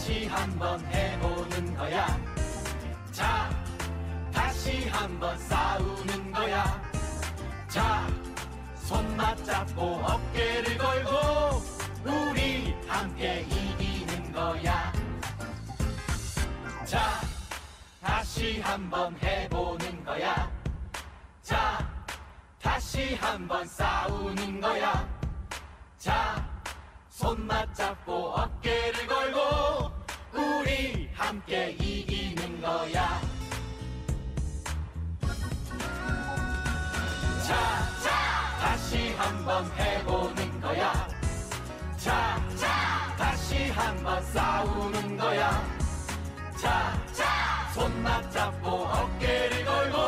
다시 한번 해보는 거야. 자, 다시 한번 싸우는 거야. 자, 손 맞잡고 어깨를 걸고 우리 함께 이기는 거야. 자, 다시 한번 해보는 거야. 자, 다시 한번 싸우는 거야. 자, 손 맞잡고 어깨를 걸고 우리 함께 이기는 거야. 자, 다시 한번 해보는 거야. 자, 다시 한번 싸우는 거야. 자, 손 맞잡고 어깨를 걸고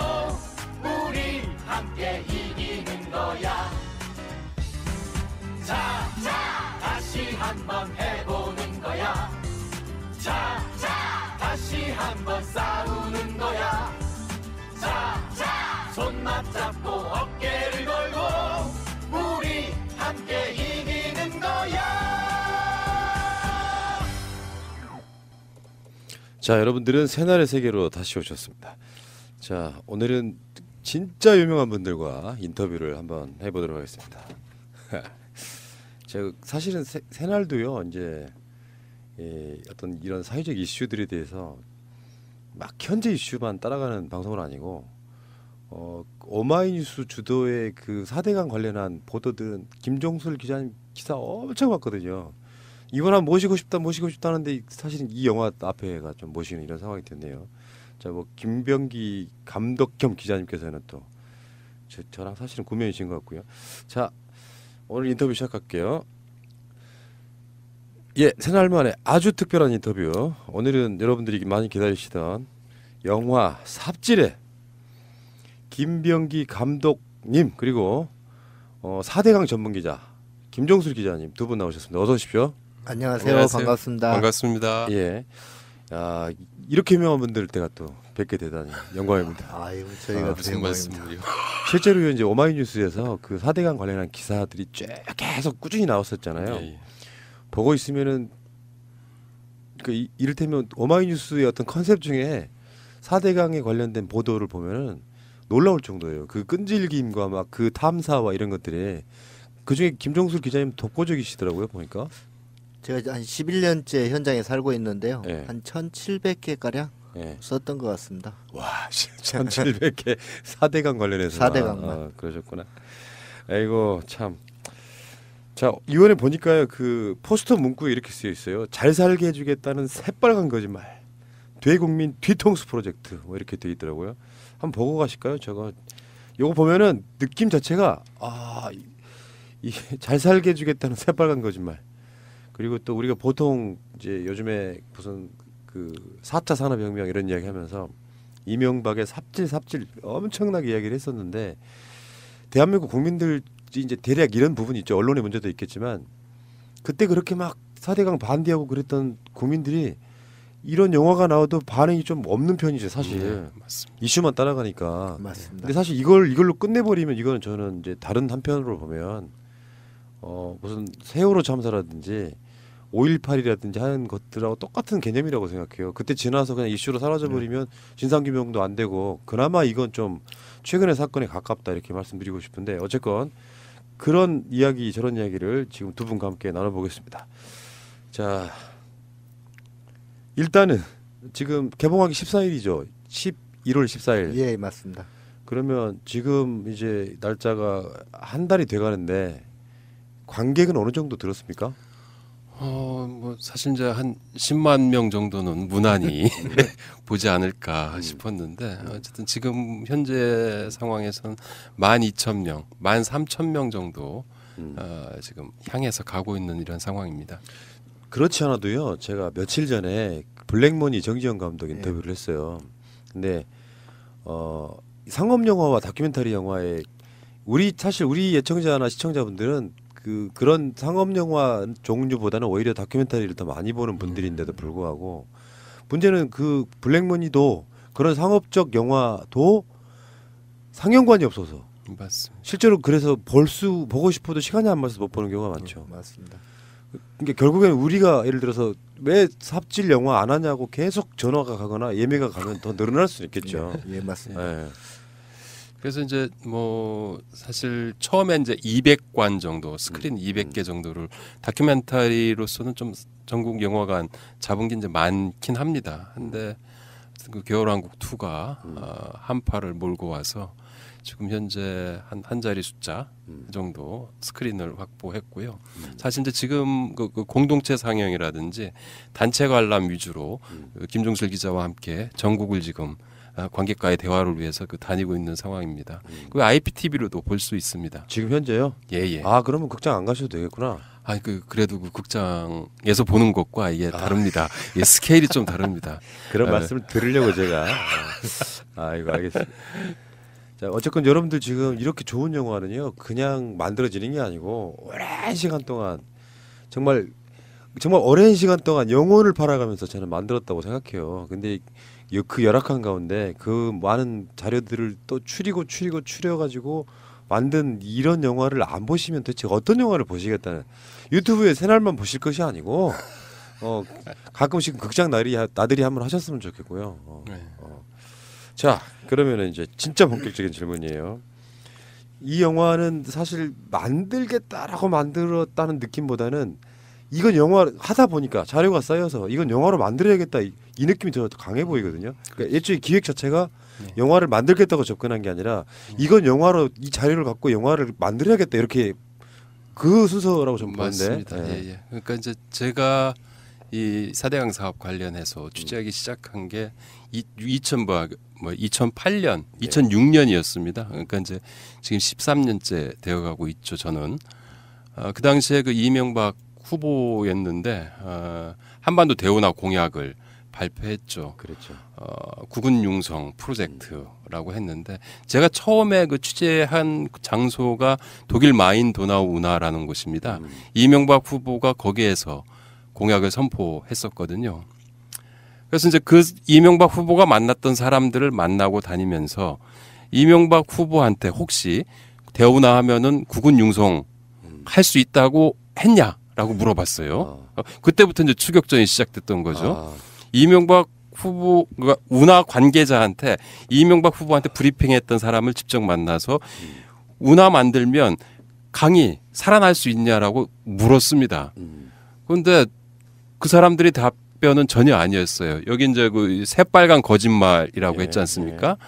우리 함께 이기는 거야. 자, 다시 한번 해보는 거야. 자, 다시 한번 싸우는 거야. 자, 손 맞잡고 어깨를 걸고 우리 함께 이기는 거야. 자, 여러분들은 새날의 세계로 다시 오셨습니다. 자, 오늘은 진짜 유명한 분들과 인터뷰를 한번 해보도록 하겠습니다. 제가 사실은 새날도요, 이제 어떤 이런 사회적 이슈들에 대해서 막 현재 이슈만 따라가는 방송은 아니고, 오마이뉴스 주도의 그 4대강 관련한 보도들은 김종술 기자님 기사 엄청 봤거든요. 이건 한번 모시고 싶다 하는데 사실은 이 영화 앞에가 좀 모시는 이런 상황이 됐네요. 자, 뭐 김병기 감독 겸 기자님께서는 또 저랑 사실은 구면이신 것 같고요. 자, 오늘 인터뷰 시작할게요. 예, 새날 만에 아주 특별한 인터뷰. 오늘은 여러분들이 많이 기다리시던 영화 삽질의 김병기 감독님 그리고 4대강 전문기자 김종술 기자님 두 분 나오셨습니다. 어서 오십시오. 안녕하세요. 안녕하세요. 반갑습니다. 반갑습니다. 예, 이렇게 유명한 분들 때가 또 뵙게 되다니 영광입니다. 아유, 저희가 무슨 말씀을요? 실제로 이제 오마이뉴스에서 그 4대강 관련한 기사들이 쭉 계속 꾸준히 나왔었잖아요. 예. 보고 있으면은 그 이를테면 오마이뉴스의 어떤 컨셉 중에 4대강에 관련된 보도를 보면은 놀라울 정도예요. 그 끈질김과 막 그 탐사와 이런 것들이 그 중에 김종술 기자님 독보적이시더라고요 보니까. 제가 한 11년째 현장에 살고 있는데요. 예. 한 1,700개 가량 예. 썼던 것 같습니다. 와, 1,700개 4대강 관련해서. 4대강만. 그러셨구나. 아이고 참. 자, 이번에 보니까요 그 포스터 문구에 이렇게 쓰여 있어요. 잘 살게 해주겠다는 새빨간 거짓말. 대국민 뒤통수 프로젝트 뭐 이렇게 돼 있더라고요. 한번 보고 가실까요? 요거 보면은 느낌 자체가 잘 살게 해주겠다는 새빨간 거짓말. 그리고 또 우리가 보통 이제 요즘에 무슨 그 4차 산업혁명 이런 이야기 하면서 이명박의 삽질 엄청나게 이야기를 했었는데 대한민국 국민들 이제 대략 이런 부분이 있죠. 언론의 문제도 있겠지만 그때 그렇게 막 4대강 반대하고 그랬던 국민들이 이런 영화가 나와도 반응이 좀 없는 편이죠, 사실. 네, 맞습니다. 이슈만 따라가니까. 맞습니다. 근데 사실 이걸로 끝내버리면 이거는 저는 이제 다른 한편으로 보면 무슨 세월호 참사라든지 5.18이라든지 하는 것들하고 똑같은 개념이라고 생각해요. 그때 지나서 그냥 이슈로 사라져버리면 진상규명도 안 되고 그나마 이건 좀 최근의 사건에 가깝다 이렇게 말씀드리고 싶은데 어쨌건 그런 이야기 저런 이야기를 지금 두 분과 함께 나눠보겠습니다. 자, 일단은 지금 개봉하기 14일이죠. 1월 14일. 예, 맞습니다. 그러면 지금 이제 날짜가 한 달이 돼가는데 관객은 어느 정도 들었습니까? 뭐 사실 이제 한 10만 명 정도는 무난히 보지 않을까 싶었는데 어쨌든 지금 현재 상황에서는 12,000명, 13,000명 정도 지금 향해서 가고 있는 이런 상황입니다. 그렇지 않아도요. 제가 며칠 전에 블랙머니 정지영 감독 인터뷰를 했어요. 근데 상업 영화와 다큐멘터리 영화에 사실 우리 예청자나 시청자분들은 그런 상업 영화 종류보다는 오히려 다큐멘터리를 더 많이 보는 분들인데도 불구하고 문제는 그 블랙머니도 그런 상업적 영화도 상영관이 없어서 맞습니다. 실제로 그래서 보고 싶어도 시간이 안 맞아서 못 보는 경우가 많죠. 맞습니다. 그러니까 결국에는 우리가 예를 들어서 왜 삽질 영화 안 하냐고 계속 전화가 가거나 예매가 가면 더 늘어날 수는 있겠죠. 예, 맞습니다. 예. 그래서 이제 뭐 사실 처음에 이제 200관 정도 스크린 200개 정도를 다큐멘터리로서는 좀 전국 영화관 잡은 게 이제 많긴 합니다. 근데 그 겨울왕국 2가 한파를 몰고 와서 지금 현재 한 자리 숫자 정도 스크린을 확보했고요. 사실 이제 지금 그 공동체 상영이라든지 단체 관람 위주로 그 김종슬 기자와 함께 전국을 지금 관객과의 대화를 위해서 그 다니고 있는 상황입니다. 그 IPTV로도 볼 수 있습니다. 지금 현재요? 예예. 아 그러면 극장 안 가셔도 되겠구나. 그래도 그 극장에서 보는 것과 이게 다릅니다. 이 스케일이 좀 다릅니다. 그런 말씀을 들으려고 제가. 이거 알겠습니다. 자, 어쨌건 여러분들 지금 이렇게 좋은 영화는요, 그냥 만들어지는 게 아니고 오랜 시간 동안 정말 오랜 시간 동안 영혼을 팔아가면서 저는 만들었다고 생각해요. 근데 그 열악한 가운데 그 많은 자료들을 또 추려가지고 만든 이런 영화를 안 보시면 대체 어떤 영화를 보시겠다는, 유튜브에 새날만 보실 것이 아니고 가끔씩 극장 나들이 한번 하셨으면 좋겠고요. 자, 그러면은 이제 진짜 본격적인 질문이에요. 이 영화는 사실 만들겠다라고 만들었다는 느낌보다는 이건 영화 하다 보니까 자료가 쌓여서 이건 영화로 만들어야겠다 이 느낌이 더 강해 보이거든요. 그러니까 애초에 기획 자체가 영화를 만들겠다고 접근한 게 아니라 이건 영화로 이 자료를 갖고 영화를 만들어야겠다 이렇게 그 순서라고 좀 보는데. 맞습니다. 예. 그러니까 이제 제가 이 4대강 사업 관련해서 취재하기 시작한 게 2008년, 2006년이었습니다. 그러니까 이제 지금 13년째 되어가고 있죠. 저는 그 당시에 그 이명박 후보였는데 한반도 대운하 공약을 발표했죠. 그렇죠. 국군 융성 프로젝트라고 했는데 제가 처음에 그 취재한 장소가 독일 마인 도나우 운하라는 곳입니다. 이명박 후보가 거기에서 공약을 선포했었거든요. 그래서 이제 그 이명박 후보가 만났던 사람들을 만나고 다니면서 이명박 후보한테 혹시 대운하 하면은 국군 융성 할 수 있다고 했냐라고 물어봤어요. 그때부터 이제 추격전이 시작됐던 거죠. 이명박 후보가 운하 관계자한테 이명박 후보한테 브리핑했던 사람을 직접 만나서 운하 만들면 강이 살아날 수 있냐라고 물었습니다. 그런데 그 사람들이 답변은 전혀 아니었어요. 여기 이제 그 새빨간 거짓말이라고 했지 않습니까?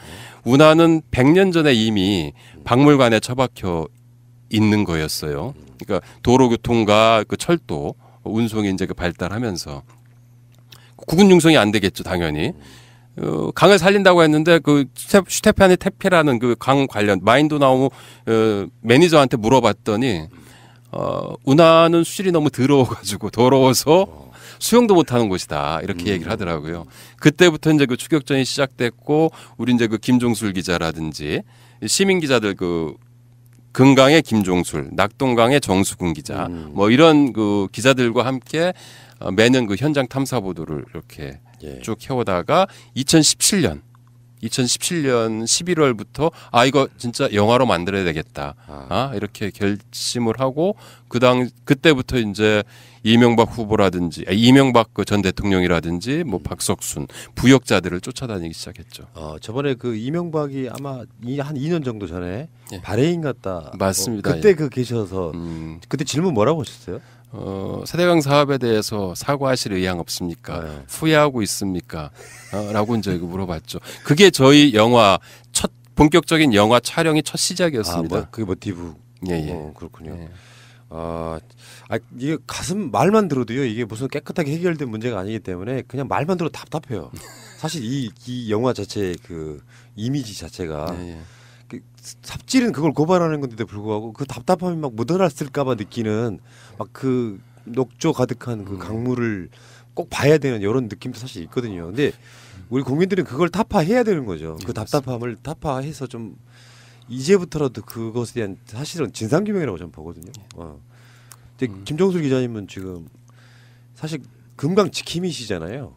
운하는 100년 전에 이미 박물관에 처박혀 있는 거였어요. 그러니까 도로교통과 그 철도 운송이 이제 그 발달하면서 국군 융성이 안 되겠죠, 당연히. 강을 살린다고 했는데 그 슈테파니 테페라는 그 강 관련 마인도나우 매니저한테 물어봤더니 운하는 수질이 너무 더러워서 수영도 못하는 곳이다 이렇게 얘기를 하더라고요. 그때부터 이제 그 추격전이 시작됐고 우리 이제 그 김종술 기자라든지 시민 기자들 그 금강의 김종술, 낙동강의 정수근 기자 뭐 이런 그 기자들과 함께 매년 그 현장 탐사 보도를 이렇게 쭉 해오다가 2017년 11월부터 이거 진짜 영화로 만들어야 되겠다. 이렇게 결심을 하고 그때부터 이제 이명박 후보라든지 이명박 그 전 대통령이라든지 뭐 박석순 부역자들을 쫓아다니기 시작했죠. 저번에 그 이명박이 아마 한 2년 정도 전에 바레인 갔다. 맞습니다. 그때 그 계셔서 그때 질문 뭐라고 하셨어요? 4대강 사업에 대해서 사과하실 의향 없습니까? 후회하고 있습니까? 라고 이제 물어봤죠. 그게 저희 영화 본격적인 영화 촬영이 첫 시작이었습니다. 그게 모티브. 예. 그렇군요. 이게 말만 들어도요. 이게 무슨 깨끗하게 해결된 문제가 아니기 때문에 그냥 말만 들어도 답답해요. 사실 이 영화 자체 그 이미지 자체가 그 삽질은 그걸 고발하는 건데도 불구하고 그 답답함이 막 묻어났을까봐 느끼는 막 그 녹조 가득한 그 강물을 꼭 봐야 되는 이런 느낌도 사실 있거든요. 근데 우리 국민들은 그걸 타파해야 되는 거죠. 그 답답함을 타파해서 좀 이제부터라도 그것에 대한 사실은 진상규명이라고 저는 보거든요. 근데 김종술 기자님은 지금 사실 금강 지킴이시잖아요.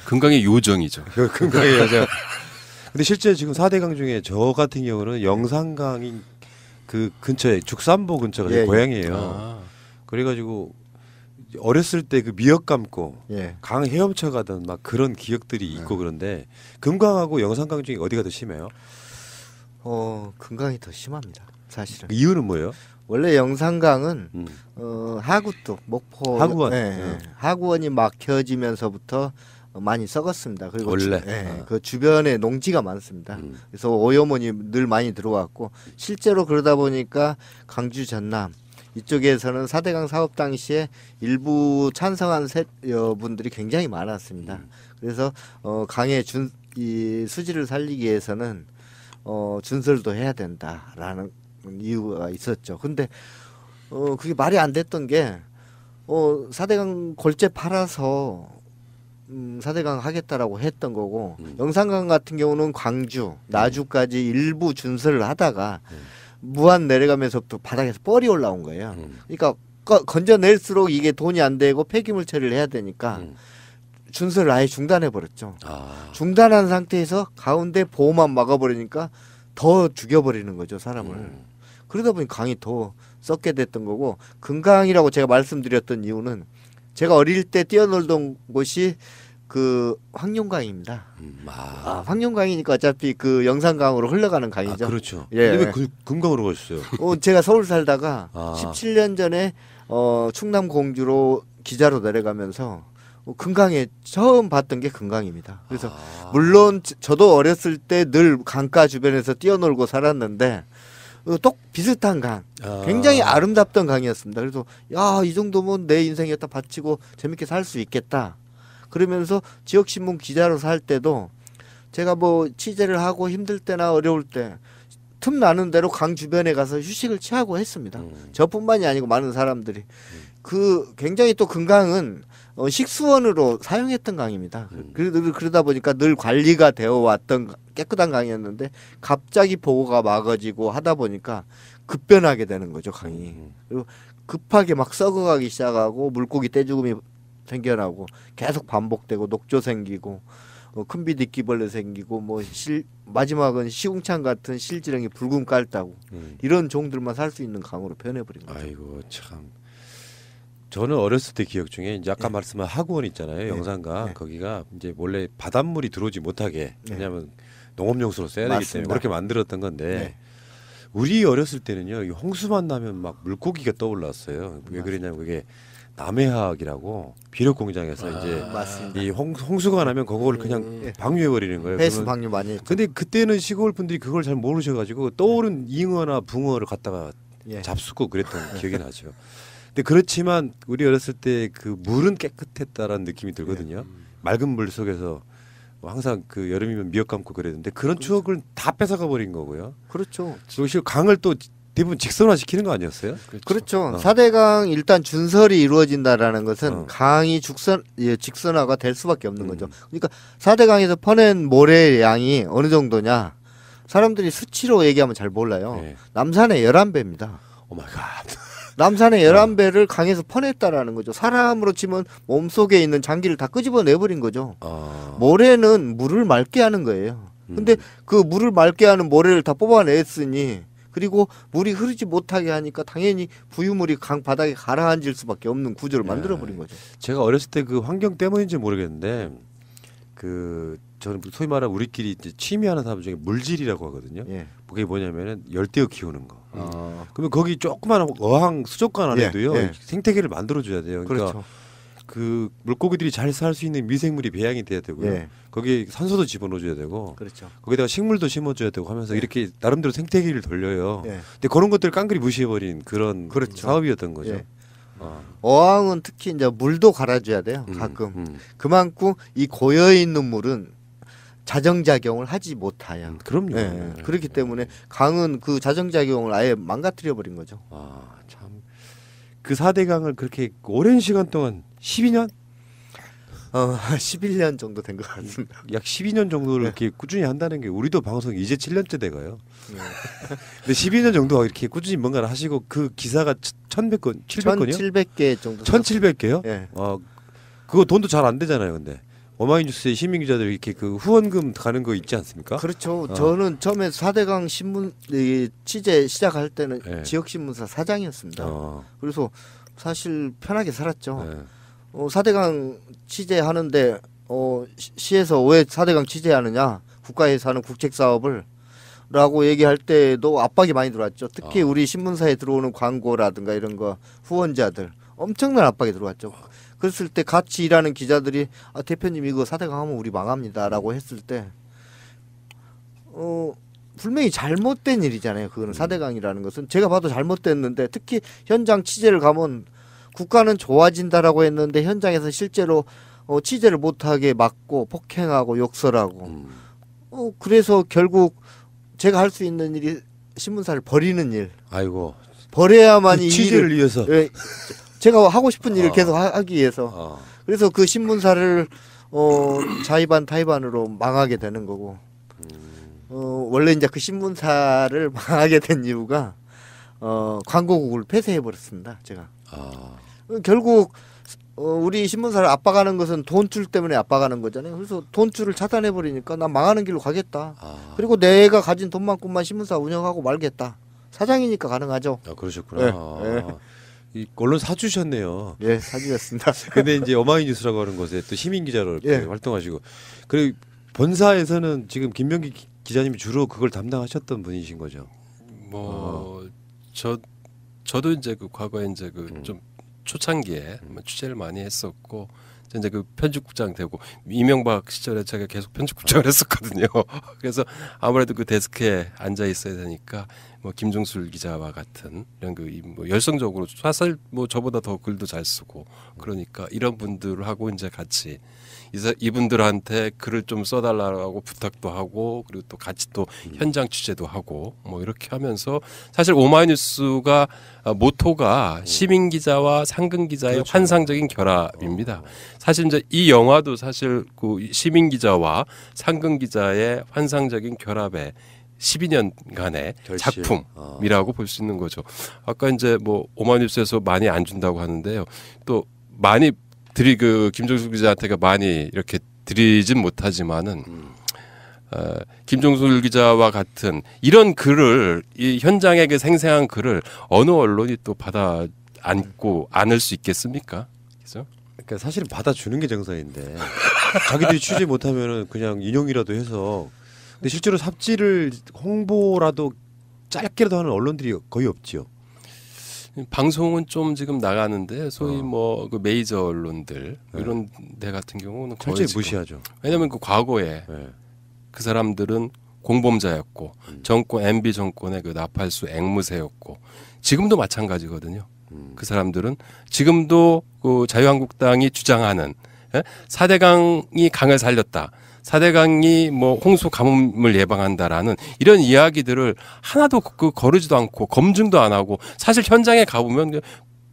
금강의 요정이죠. 금강의 여자. 근데 실제 지금 4대강 중에 저 같은 경우는 영산강이 그 근처에 죽산보 근처가 제 고향이에요. 그래가지고 어렸을 때 그 미역 감고 예. 강 헤엄쳐 가던 막 그런 기억들이 있고 그런데 금강하고 영산강 중에 어디가 더 심해요? 금강이 더 심합니다. 사실은. 그 이유는 뭐예요? 원래 영산강은 음. 하구도 목포 하구원. 하구원이 막혀지면서부터 많이 썩었습니다. 그리고 원래? 그 주변에 농지가 많습니다. 그래서 오염원이 늘 많이 들어왔고 실제로 그러다 보니까 강주 전남 이쪽에서는 4대강 사업 당시에 일부 찬성한 분들이 굉장히 많았습니다. 그래서 강의 이 수질을 살리기 위해서는 준설도 해야 된다라는 이유가 있었죠. 근데 그게 말이 안 됐던 게 4대강 골재 팔아서 4대강 하겠다라고 했던 거고 영산강 같은 경우는 광주, 나주까지 일부 준설을 하다가 무안 내려가면서부터 바닥에서 뻘이 올라온 거예요. 그러니까 건져낼수록 이게 돈이 안 되고 폐기물 처리를 해야 되니까 준설을 아예 중단해 버렸죠. 중단한 상태에서 가운데 보호만 막아버리니까 더 죽여버리는 거죠, 사람을. 그러다 보니 강이 더 썩게 됐던 거고 금강이라고 제가 말씀드렸던 이유는 제가 어릴 때 뛰어놀던 곳이 그 황룡강입니다. 황룡강이니까 어차피 그 영산강으로 흘러가는 강이죠. 그렇죠. 예. 근데 왜 금강으로 가셨어요? 제가 서울 살다가 17년 전에 충남 공주로 기자로 내려가면서 금강에 처음 봤던 게 금강입니다. 그래서 물론 저도 어렸을 때 늘 강가 주변에서 뛰어놀고 살았는데 또 비슷한 강, 굉장히 아름답던 강이었습니다. 그래서 야, 이 정도면 내 인생에다 바치고 재밌게 살 수 있겠다. 그러면서 지역신문 기자로 살 때도 제가 뭐 취재를 하고 힘들 때나 어려울 때 틈 나는 대로 강 주변에 가서 휴식을 취하고 했습니다. 저뿐만이 아니고 많은 사람들이 그 굉장히 또 금강은 식수원으로 사용했던 강입니다. 그러다 보니까 늘 관리가 되어 왔던 깨끗한 강이었는데 갑자기 보고가 막아지고 하다 보니까 급변하게 되는 거죠, 강이. 그리고 급하게 막 썩어가기 시작하고 물고기 떼죽음이 생겨나고 계속 반복되고 녹조 생기고 큰비디끼벌레 생기고 뭐 마지막은 시궁창 같은 실지렁이 붉은 깔따고 이런 종들만 살 수 있는 강으로 변해버린 거죠. 아이고 참. 저는 어렸을 때 기억 중에 이제 아까 말씀한 하구원 있잖아요. 영산강 거기가 이제 원래 바닷물이 들어오지 못하게 왜냐하면 농업용수로 써야 되기 때문에 그렇게 만들었던 건데 우리 어렸을 때는요, 이 홍수만 나면 막 물고기가 떠올랐어요. 왜 그러냐면 그게 남해학이라고 비료 공장에서 이제 이 홍수가 나면 그걸 그냥 방류해 버리는 거예요. 배수 방류 많이 했죠. 근데 그때는 시골 분들이 그걸 잘 모르셔가지고 떠오른 잉어나 붕어를 갖다가 잡수고 그랬던 기억이 나죠. 근데 그렇지만 우리 어렸을 때 그 물은 깨끗했다라는 느낌이 들거든요. 맑은 물 속에서 항상 그 여름이면 미역 감고 그랬는데 그런 추억을 다 뺏어가 버린 거고요. 그렇죠. 그리고 강을 또 대부분 직선화 시키는 거 아니었어요? 그렇죠. 4대강 일단 준설이 이루어진다라는 것은 강이 직선화가 될 수밖에 없는 거죠. 그러니까 4대강에서 퍼낸 모래의 양이 어느 정도냐? 사람들이 수치로 얘기하면 잘 몰라요. 남산의 11배입니다. 오 마이 갓. 남산의 11배를 강에서 퍼냈다라는 거죠. 사람으로 치면 몸속에 있는 장기를 다 끄집어 내버린 거죠. 모래는 물을 맑게 하는 거예요. 근데 그 물을 맑게 하는 모래를 다 뽑아냈으니 그리고 물이 흐르지 못하게 하니까 당연히 부유물이 강 바닥에 가라앉을 수밖에 없는 구조를 만들어버린 거죠. 제가 어렸을 때 그 환경 때문인지 모르겠는데 그 저는 소위 말하는 우리끼리 이제 취미하는 사람 중에 물질이라고 하거든요. 그게 뭐냐면은 열대어 키우는 거. 그러면 거기 조그마한 어항 수족관 안에도요 생태계를 만들어줘야 돼요. 그러니까 그렇죠. 그 물고기들이 잘 살 수 있는 미생물이 배양이 돼야 되고요. 거기에 산소도 집어넣어줘야 되고, 그렇죠. 거기다가 식물도 심어줘야 되고 하면서 이렇게 나름대로 생태계를 돌려요. 근데 그런 것들을 깡그리 무시해버린 그런 사업이었던 거죠. 어항은 특히 이제 물도 갈아줘야 돼요. 가끔. 그만큼 이 고여 있는 물은 자정작용을 하지 못해요. 그럼요. 그렇기 때문에 강은 그 자정작용을 아예 망가뜨려 버린 거죠. 참. 그 4대강을 그렇게 오랜 시간 동안 12년? 11년 정도 된 것 같습니다. 약 12년 정도를 이렇게 꾸준히 한다는 게 우리도 방송 이제 7년째 돼가요. 근데 12년 정도 이렇게 꾸준히 뭔가를 하시고 그 기사가 1,100건, 700건이요? 1,700개 정도. 1,700개요? 그거 돈도 잘 안 되잖아요, 근데. 오마이뉴스의 시민 기자들 이렇게 그 후원금 가는 거 있지 않습니까? 그렇죠. 저는 처음에 4대강 신문 취재 시작할 때는 지역 신문사 사장이었습니다. 그래서 사실 편하게 살았죠. 네. 4대강 취재하는데 시에서 왜 4대강 취재하느냐, 국가에서 하는 국책 사업을 라고 얘기할 때도 압박이 많이 들어왔죠. 특히 우리 신문사에 들어오는 광고라든가 이런 거 후원자들 엄청난 압박이 들어왔죠. 그랬을 때 같이 일하는 기자들이 대표님 이거 4대강 하면 우리 망합니다라고 했을 때 분명히 잘못된 일이잖아요. 그거는 4대강이라는 것은 제가 봐도 잘못됐는데, 특히 현장 취재를 가면 국가는 좋아진다라고 했는데 현장에서 실제로 취재를 못하게 막고 폭행하고 욕설하고 그래서 결국 제가 할 수 있는 일이 신문사를 버리는 일. 아이고. 버려야만 그 이 취재를 일을 위해서. 예, 제가 하고 싶은 일을 계속 하기 위해서. 그래서 그 신문사를 자의반 타의반으로 망하게 되는 거고. 원래 이제 그 신문사를 망하게 된 이유가 광고국을 폐쇄해 버렸습니다. 제가. 결국 우리 신문사를 압박하는 것은 돈줄 때문에 압박하는 거잖아요. 그래서 돈줄을 차단해 버리니까 난 망하는 길로 가겠다. 그리고 내가 가진 돈만큼만 신문사 운영하고 말겠다. 사장이니까 가능하죠. 그러셨구나. 이 언론 사주셨네요. 예, 사주셨습니다. 근데 이제 어마이뉴스라고 하는 곳에 또 시민 기자로 이렇게 활동하시고, 그리고 본사에서는 지금 김명기 기자님이 주로 그걸 담당하셨던 분이신 거죠. 저도 이제 그 과거에 이제 그 좀 초창기에 취재를 많이 했었고, 이제 그 편집국장 되고, 이명박 시절에 제가 계속 편집국장을 했었거든요. 그래서 아무래도 그 데스크에 앉아 있어야 되니까 김종술 기자와 같은 이런 열성적으로, 사실 저보다 더 글도 잘 쓰고 그러니까 이런 분들하고 이제 같이 이분들한테 글을 좀 써달라고 부탁도 하고, 그리고 또 같이 또 현장 취재도 하고 이렇게 하면서, 사실 오마이뉴스가 모토가 시민 기자와 상근 기자의 그렇죠. 환상적인 결합입니다. 사실 이제 이 영화도 사실 그 시민 기자와 상근 기자의 환상적인 결합에 12년간의 결실. 작품이라고 볼 수 있는 거죠. 아까 이제 오마이뉴스에서 많이 안 준다고 하는데요. 또 많이 김종술 기자한테가 많이 이렇게 드리진 못하지만은 김종술 기자와 같은 이런 글을, 이 현장의 그 생생한 글을 어느 언론이 또 받아 안고 안을 수 있겠습니까? 그죠? 그러니까 사실은 받아주는 게 정상인데 자기들이 취재 못하면은 그냥 인용이라도 해서. 근데 실제로 삽질을 홍보라도 짧게라도 하는 언론들이 거의 없지요. 방송은 좀 지금 나가는데 소위 그 메이저 언론들 이런 데 같은 경우는 거의 철저히 무시하죠. 왜냐하면 그 과거에 그 사람들은 공범자였고 정권 MB 정권의 그 나팔수 앵무새였고, 지금도 마찬가지거든요. 그 사람들은 지금도 그 자유한국당이 주장하는 4대강이 강을 살렸다, 4대강이 홍수 가뭄을 예방한다라는 이런 이야기들을 하나도 거르지도 않고 검증도 안 하고, 사실 현장에 가보면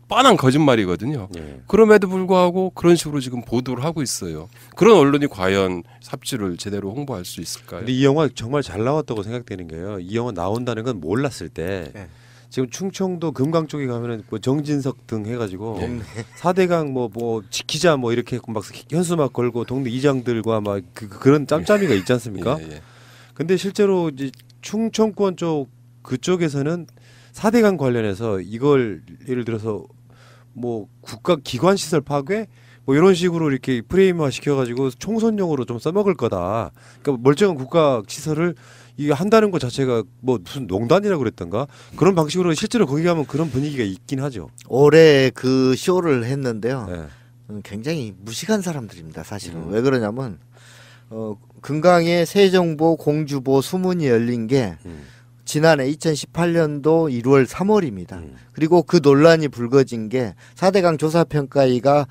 뻔한 거짓말이거든요. 그럼에도 불구하고 그런 식으로 지금 보도를 하고 있어요. 그런 언론이 과연 삽질을 제대로 홍보할 수 있을까요? 근데 이 영화 정말 잘 나왔다고 생각되는 게요. 이 영화 나온다는 건 몰랐을 때 지금 충청도 금강 쪽에 가면은 정진석 등 해가지고 4대강 지키자 이렇게 막 현수 막 걸고 동네 이장들과 막 그런 짬짬이가 있지 않습니까? 근데 실제로 이제 충청권 쪽 그쪽에서는 4대강 관련해서 이걸 예를 들어서 국가 기관 시설 파괴 이런 식으로 이렇게 프레임화 시켜가지고 총선용으로 좀 써먹을 거다. 그러니까 멀쩡한 국가 시설을 이게 한다는 것 자체가 무슨 농단이라고 그랬던가, 그런 방식으로 실제로 거기 가면 그런 분위기가 있긴 하죠. 올해 그 쇼를 했는데요. 굉장히 무식한 사람들입니다. 사실은. 왜 그러냐면 금강에 세정보, 공주보, 수문이 열린 게 지난해 2018년도 1월 3월입니다. 그리고 그 논란이 불거진 게 4대강 조사평가위가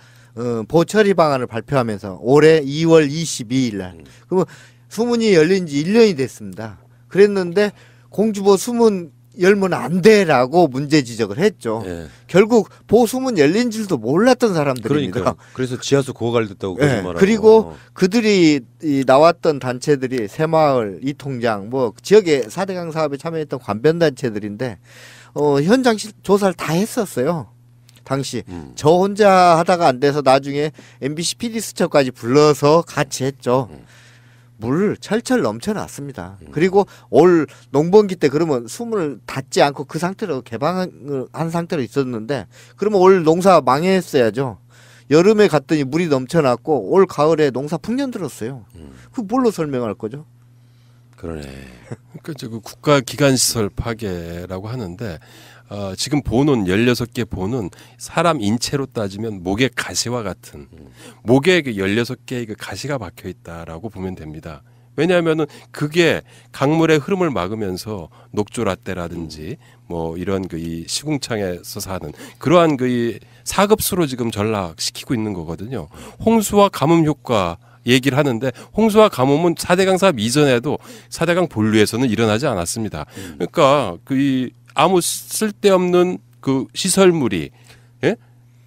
보처리 방안을 발표하면서 올해 2월 22일 날. 그러면 수문이 열린 지 1년이 됐습니다. 그랬는데 공주보 수문 열면 안 돼라고 문제 지적을 했죠. 결국 보수문 열린 줄도 몰랐던 사람들입니다. 그러니까 그래서 지하수 고갈됐다고 거짓말하고. 그리고 그들이 나왔던 단체들이 새마을, 이통장 지역의 4대강 사업에 참여했던 관변단체들인데 현장 조사를 다 했었어요. 당시 저 혼자 하다가 안 돼서 나중에 MBC PD 수첩까지 불러서 같이 했죠. 물 철철 넘쳐났습니다. 그리고 올 농번기 때 그러면 수문을 닫지 않고 그 상태로 개방을 한 상태로 있었는데 그러면 올 농사 망했어야죠. 여름에 갔더니 물이 넘쳐났고 올 가을에 농사 풍년 들었어요. 그 뭘로 설명할 거죠? 그러네. 그러니까 이제 그 국가 기관 시설 파괴라고 하는데 지금 보는 16개 보는 사람 인체로 따지면 목에 가시와 같은 목에 그 16개의 그 가시가 박혀 있다라고 보면 됩니다. 왜냐하면은 그게 강물의 흐름을 막으면서 녹조라떼라든지 뭐 이런 그 이 시궁창에서 사는 그러한 그 이 사급수로 지금 전락시키고 있는 거거든요. 홍수와 가뭄 효과 얘기를 하는데 홍수와 가뭄은 4대강 사업 이전에도 4대강 본류에서는 일어나지 않았습니다. 그러니까 그 이 아무 쓸데없는 그 시설물이 예?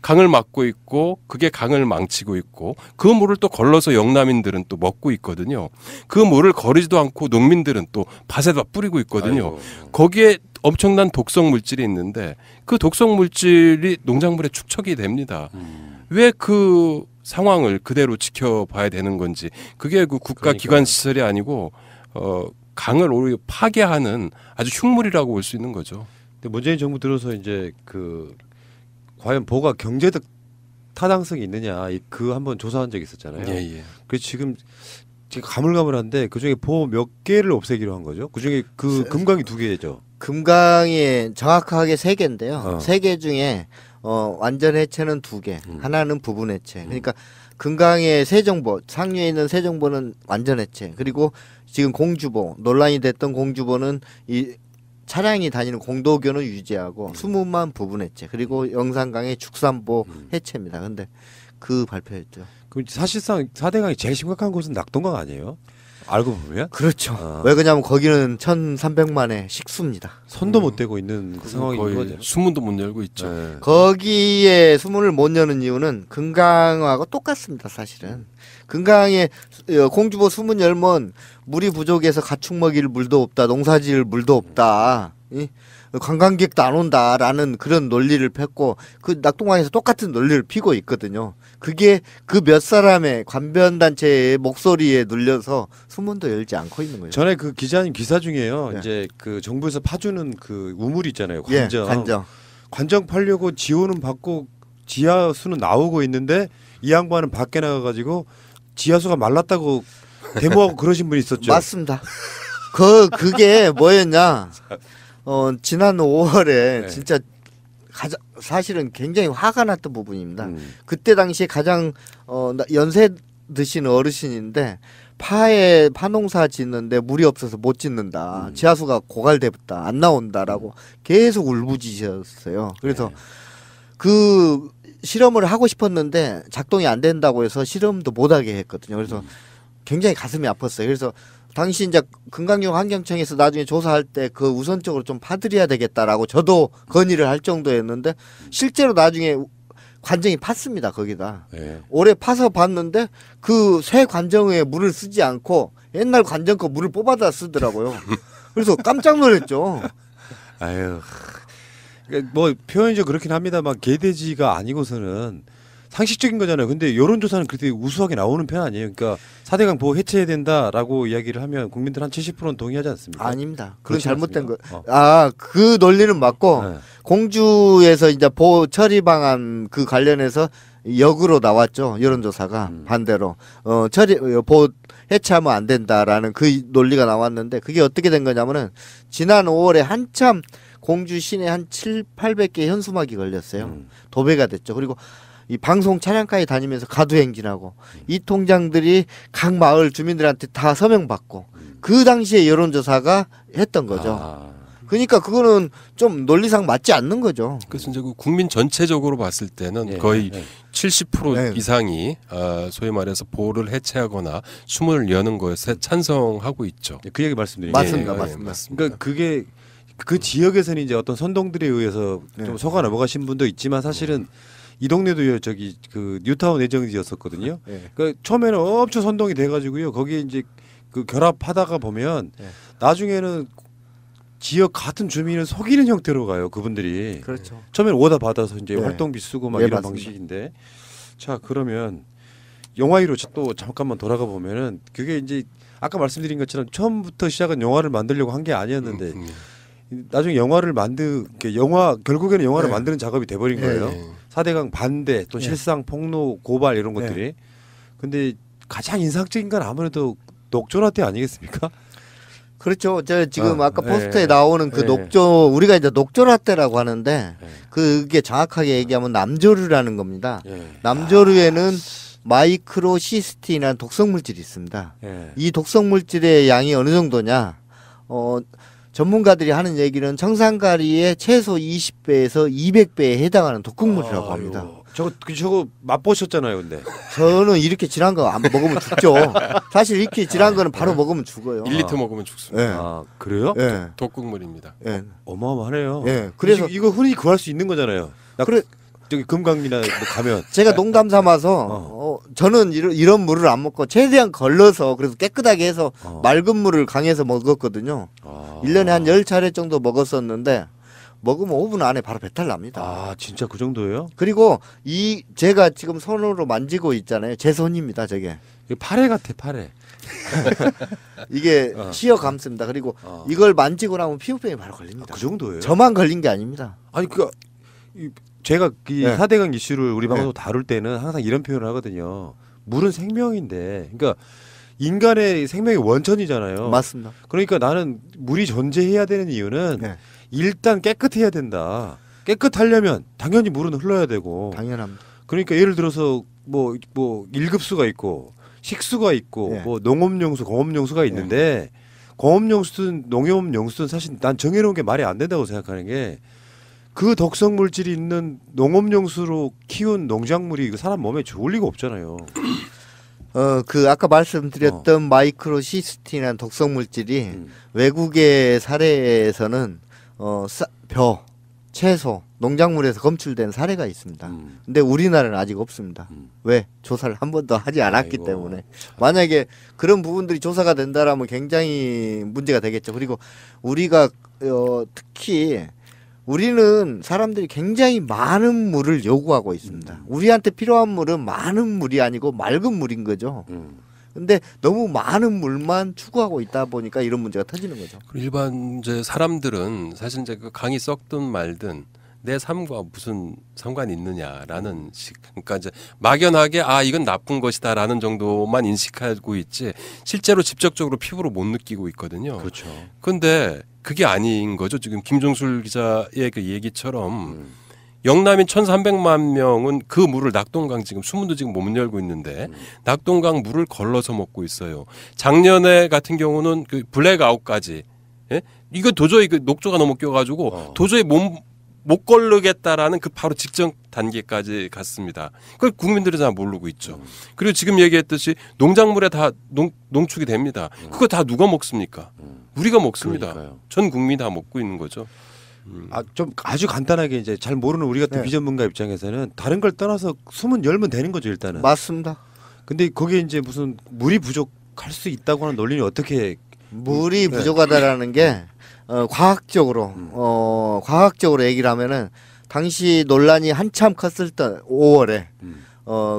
강을 막고 있고 그게 강을 망치고 있고 그 물을 또 걸러서 영남인들은 또 먹고 있거든요. 그 물을 거르지도 않고 농민들은 또 밭에다 뿌리고 있거든요. 아이고. 거기에 엄청난 독성 물질이 있는데 그 독성 물질이 농작물에 축적이 됩니다. 왜 그 상황을 그대로 지켜봐야 되는 건지 그게 그 국가 기관 시설이 아니고 강을 오히려 파괴하는 아주 흉물이라고 볼 수 있는 거죠. 근데 문재인 정부 들어서 이제 그 과연 보가 경제적 타당성이 있느냐 그 한번 조사한 적이 있었잖아요. 예. 그래서 지금 가물가물한데 그 중에 보 몇 개를 없애기로 한 거죠. 그 중에 그 금강이 2개죠. 금강이 정확하게 3개인데요. 3개 중에 완전 해체는 2개, 하나는 부분 해체. 그러니까 금강의 세정보, 상류에 있는 세정보는 완전 해체. 그리고 지금 공주보, 논란이 됐던 공주보는 이 차량이 다니는 공도교는 유지하고 수문만 부분 해체. 그리고 영산강의 축산보 해체입니다. 근데 그 발표했죠. 그럼 사실상 4대강이 제일 심각한 곳은 낙동강 아니에요? 알고 보면 그렇죠. 왜 그러냐면 거기는 1,300만의 식수입니다. 손도 못 대고 있는 그 상황인 거의 거죠. 수문도 못 열고 있죠. 네. 거기에 수문을 못 여는 이유는 금강하고 똑같습니다. 사실은 금강에 공주보 수문 열면 물이 부족해서 가축 먹일 물도 없다, 농사지을 물도 없다, 관광객도 안 온다라는 그런 논리를 폈고 그 낙동강에서 똑같은 논리를 피고 있거든요. 그게 그 몇 사람의 관변 단체의 목소리에 눌려서 수문도 열지 않고 있는 거예요. 전에 그 기자님 기사 중에요. 네. 이제 그 정부에서 파주는 그 우물 있잖아요. 관정. 예, 관정. 관정 팔려고 지원은 받고 지하수는 나오고 있는데 이 양반은 밖에 나가가지고 지하수가 말랐다고 데모하고 그러신 분이 있었죠. 맞습니다. 그게 뭐였냐? 지난 5월에 네. 진짜 사실은 굉장히 화가 났던 부분입니다. 그때 당시에 가장 연세 드신 어르신인데 파농사 짓는데 물이 없어서 못 짓는다. 지하수가 고갈됐다. 안 나온다라고 계속 울부짖으셨어요. 그래서 네. 그 실험을 하고 싶었는데 작동이 안 된다고 해서 실험도 못하게 했거든요. 그래서 굉장히 가슴이 아팠어요. 그래서 당시 이제 금강용 환경청에서 나중에 조사할 때 그 우선적으로 좀 파드려야 되겠다라고 저도 건의를 할 정도였는데 실제로 나중에 관정이 팠습니다. 거기다. 네. 올해 파서 봤는데 그 새 관정에 물을 쓰지 않고 옛날 관정 거 물을 뽑아다 쓰더라고요. 그래서 깜짝 놀랐죠. 아유, 뭐 표현이 그렇긴 합니다만 개돼지가 아니고서는 상식적인 거잖아요. 근데 여론조사는 그렇게 우수하게 나오는 편 아니에요. 그러니까 4대강 보호 해체해야 된다라고 이야기를 하면 국민들 한 70%는 동의하지 않습니까? 아닙니다. 그건 잘못된 거. 않습니까? 그 논리는 맞고 네. 공주에서 이제 보호 처리 방안 그 관련해서 역으로 나왔죠. 여론조사가 반대로 처리 보호 해체하면 안 된다라는 그 논리가 나왔는데 그게 어떻게 된 거냐면은 지난 5월에 한참 공주 시내 한 700-800개 현수막이 걸렸어요. 도배가 됐죠. 그리고 이 방송 차량까지 다니면서 가두행진하고 이 통장들이 각 마을 주민들한테 다 서명받고 그 당시에 여론조사가 했던 거죠. 그러니까 그거는 좀 논리상 맞지 않는 거죠. 그래서 이제 그 국민 전체적으로 봤을 때는 예, 거의 예. 70% 네. 이상이 소위 말해서 보호를 해체하거나 수문을 여는 것에 찬성하고 있죠. 그 얘기 말씀드리죠. 맞습니다. 예, 맞습니다. 맞습니다. 그러니까 그게 그 지역에서는 이제 어떤 선동들에 의해서 좀 네. 속아 넘어가신 분도 있지만 사실은 이 동네도 저기 그 뉴타운 예정지였었거든요. 네. 그 처음에는 엄청 선동이 돼가지고요. 거기에 이제 그 결합하다가 보면 네. 나중에는 지역 같은 주민을 속이는 형태로 가요. 그분들이 그렇죠. 처음에는 오다 받아서 이제 네. 활동비 쓰고 막 네, 이런 맞습니다. 방식인데 자 그러면 영화위로 또 잠깐만 돌아가 보면은 그게 이제 아까 말씀드린 것처럼 처음부터 시작은 영화를 만들려고 한 게 아니었는데 나중에 영화를 영화 결국에는 영화를 네. 만드는 작업이 돼버린 네. 거예요. 네. 4대강 반대 또 네. 실상 폭로 고발 이런 네. 것들이. 근데 가장 인상적인 건 아무래도 녹조라떼 아니겠습니까? 그렇죠. 저 지금 아, 아까 포스터에 예. 나오는 그 예. 녹조 우리가 이제 녹조라떼라고 하는데 예. 그게 정확하게 얘기하면 남조류라는 겁니다. 예. 남조류에는 마이크로 시스틴이라는 독성 물질이 있습니다. 예. 이 독성 물질의 양이 어느 정도냐? 전문가들이 하는 얘기는 청산가리의 최소 20배에서 200배에 해당하는 독극물이라고 아유, 합니다. 저거 맛보셨잖아요, 근데. 저는 이렇게 진한 거 안 먹으면 죽죠. 사실 이렇게 진한 거는 바로 먹으면 죽어요. 1리터 먹으면 죽습니다. 예. 아 그래요? 예. 독극물입니다. 예. 어마어마하네요. 예. 그래서 이거 흔히 구할 수 있는 거잖아요. 나 그래 저기 금강이나 뭐 가면. 제가 농담 삼아서 저는 이런 물을 안 먹고 최대한 걸러서 그래서 깨끗하게 해서 맑은 물을 강에서 먹었거든요. 아. 1년에 한 10차례 정도 먹었었는데 먹으면 5분 안에 바로 배탈 납니다. 아 진짜 그 정도예요? 그리고 제가 지금 손으로 만지고 있잖아요. 제 손입니다, 저게. 이거 파래 같아, 파래. 이게 씌어 감습니다. 그리고 이걸 만지고 나면 피부병이 바로 걸립니다. 그 정도예요? 저만 걸린 게 아닙니다. 아니 제가 이 네. 4대강 이슈를 우리 네. 방송 다룰 때는 항상 이런 표현을 하거든요. 물은 생명인데, 그러니까 인간의 생명의 원천이잖아요. 맞습니다. 그러니까 나는 물이 존재해야 되는 이유는 네. 일단 깨끗해야 된다. 깨끗하려면 당연히 물은 흘러야 되고. 당연합니다. 그러니까 예를 들어서 뭐 1급수가 있고 식수가 있고 네. 뭐 농업용수, 공업용수가 있는데 공업용수든 농업용수든 사실 난 정해놓은 게 말이 안 된다고 생각하는 게 그 독성 물질이 있는 농업용수로 키운 농작물이 그 사람 몸에 좋을 리가 없잖아요. 그 아까 말씀드렸던 마이크로시스틴이라는 독성 물질이 외국의 사례에서는 벼, 채소, 농작물에서 검출된 사례가 있습니다. 근데 우리나라는 아직 없습니다. 왜? 조사를 한 번도 하지 않았기 아이고, 때문에. 만약에 그런 부분들이 조사가 된다라면 굉장히 문제가 되겠죠. 그리고 우리가 특히 우리는 사람들이 굉장히 많은 물을 요구하고 있습니다. 우리한테 필요한 물은 많은 물이 아니고 맑은 물인 거죠. 근데 너무 많은 물만 추구하고 있다 보니까 이런 문제가 터지는 거죠. 그리고 일반 이제 사람들은 사실 이제 그 강이 썩든 말든 내 삶과 무슨 상관이 있느냐라는 식. 그러니까 이제 막연하게 이건 나쁜 것이다라는 정도만 인식하고 있지 실제로 직접적으로 피부로 못 느끼고 있거든요. 그렇죠. 근데 그게 아닌 거죠. 지금 김종술 기자의 그 얘기처럼 영남인 1,300만 명은 그 물을 낙동강 지금 수문도 지금 못 열고 있는데 낙동강 물을 걸러서 먹고 있어요. 작년에 같은 경우는 그 블랙아웃까지 이거 도저히 그 녹조가 너무 껴가지고 도저히 못 걸르겠다라는 그 바로 직전 단계까지 갔습니다. 그걸 국민들이 다 모르고 있죠. 그리고 지금 얘기했듯이 농작물에 다 농축이 됩니다. 그거 다 누가 먹습니까? 우리가 먹습니다. 그러니까요. 전 국민이 다 먹고 있는 거죠. 좀 아주 간단하게 이제 잘 모르는 우리 같은 네. 비전문가 입장에서는 다른 걸 떠나서 숨은 열면 되는 거죠 일단은. 맞습니다. 근데 거기에 이제 무슨 물이 부족할 수 있다고 하는 논리는 어떻게? 물이 부족하다라는 게 과학적으로 과학적으로 얘기를 하면은 당시 논란이 한참 컸을 때 5월에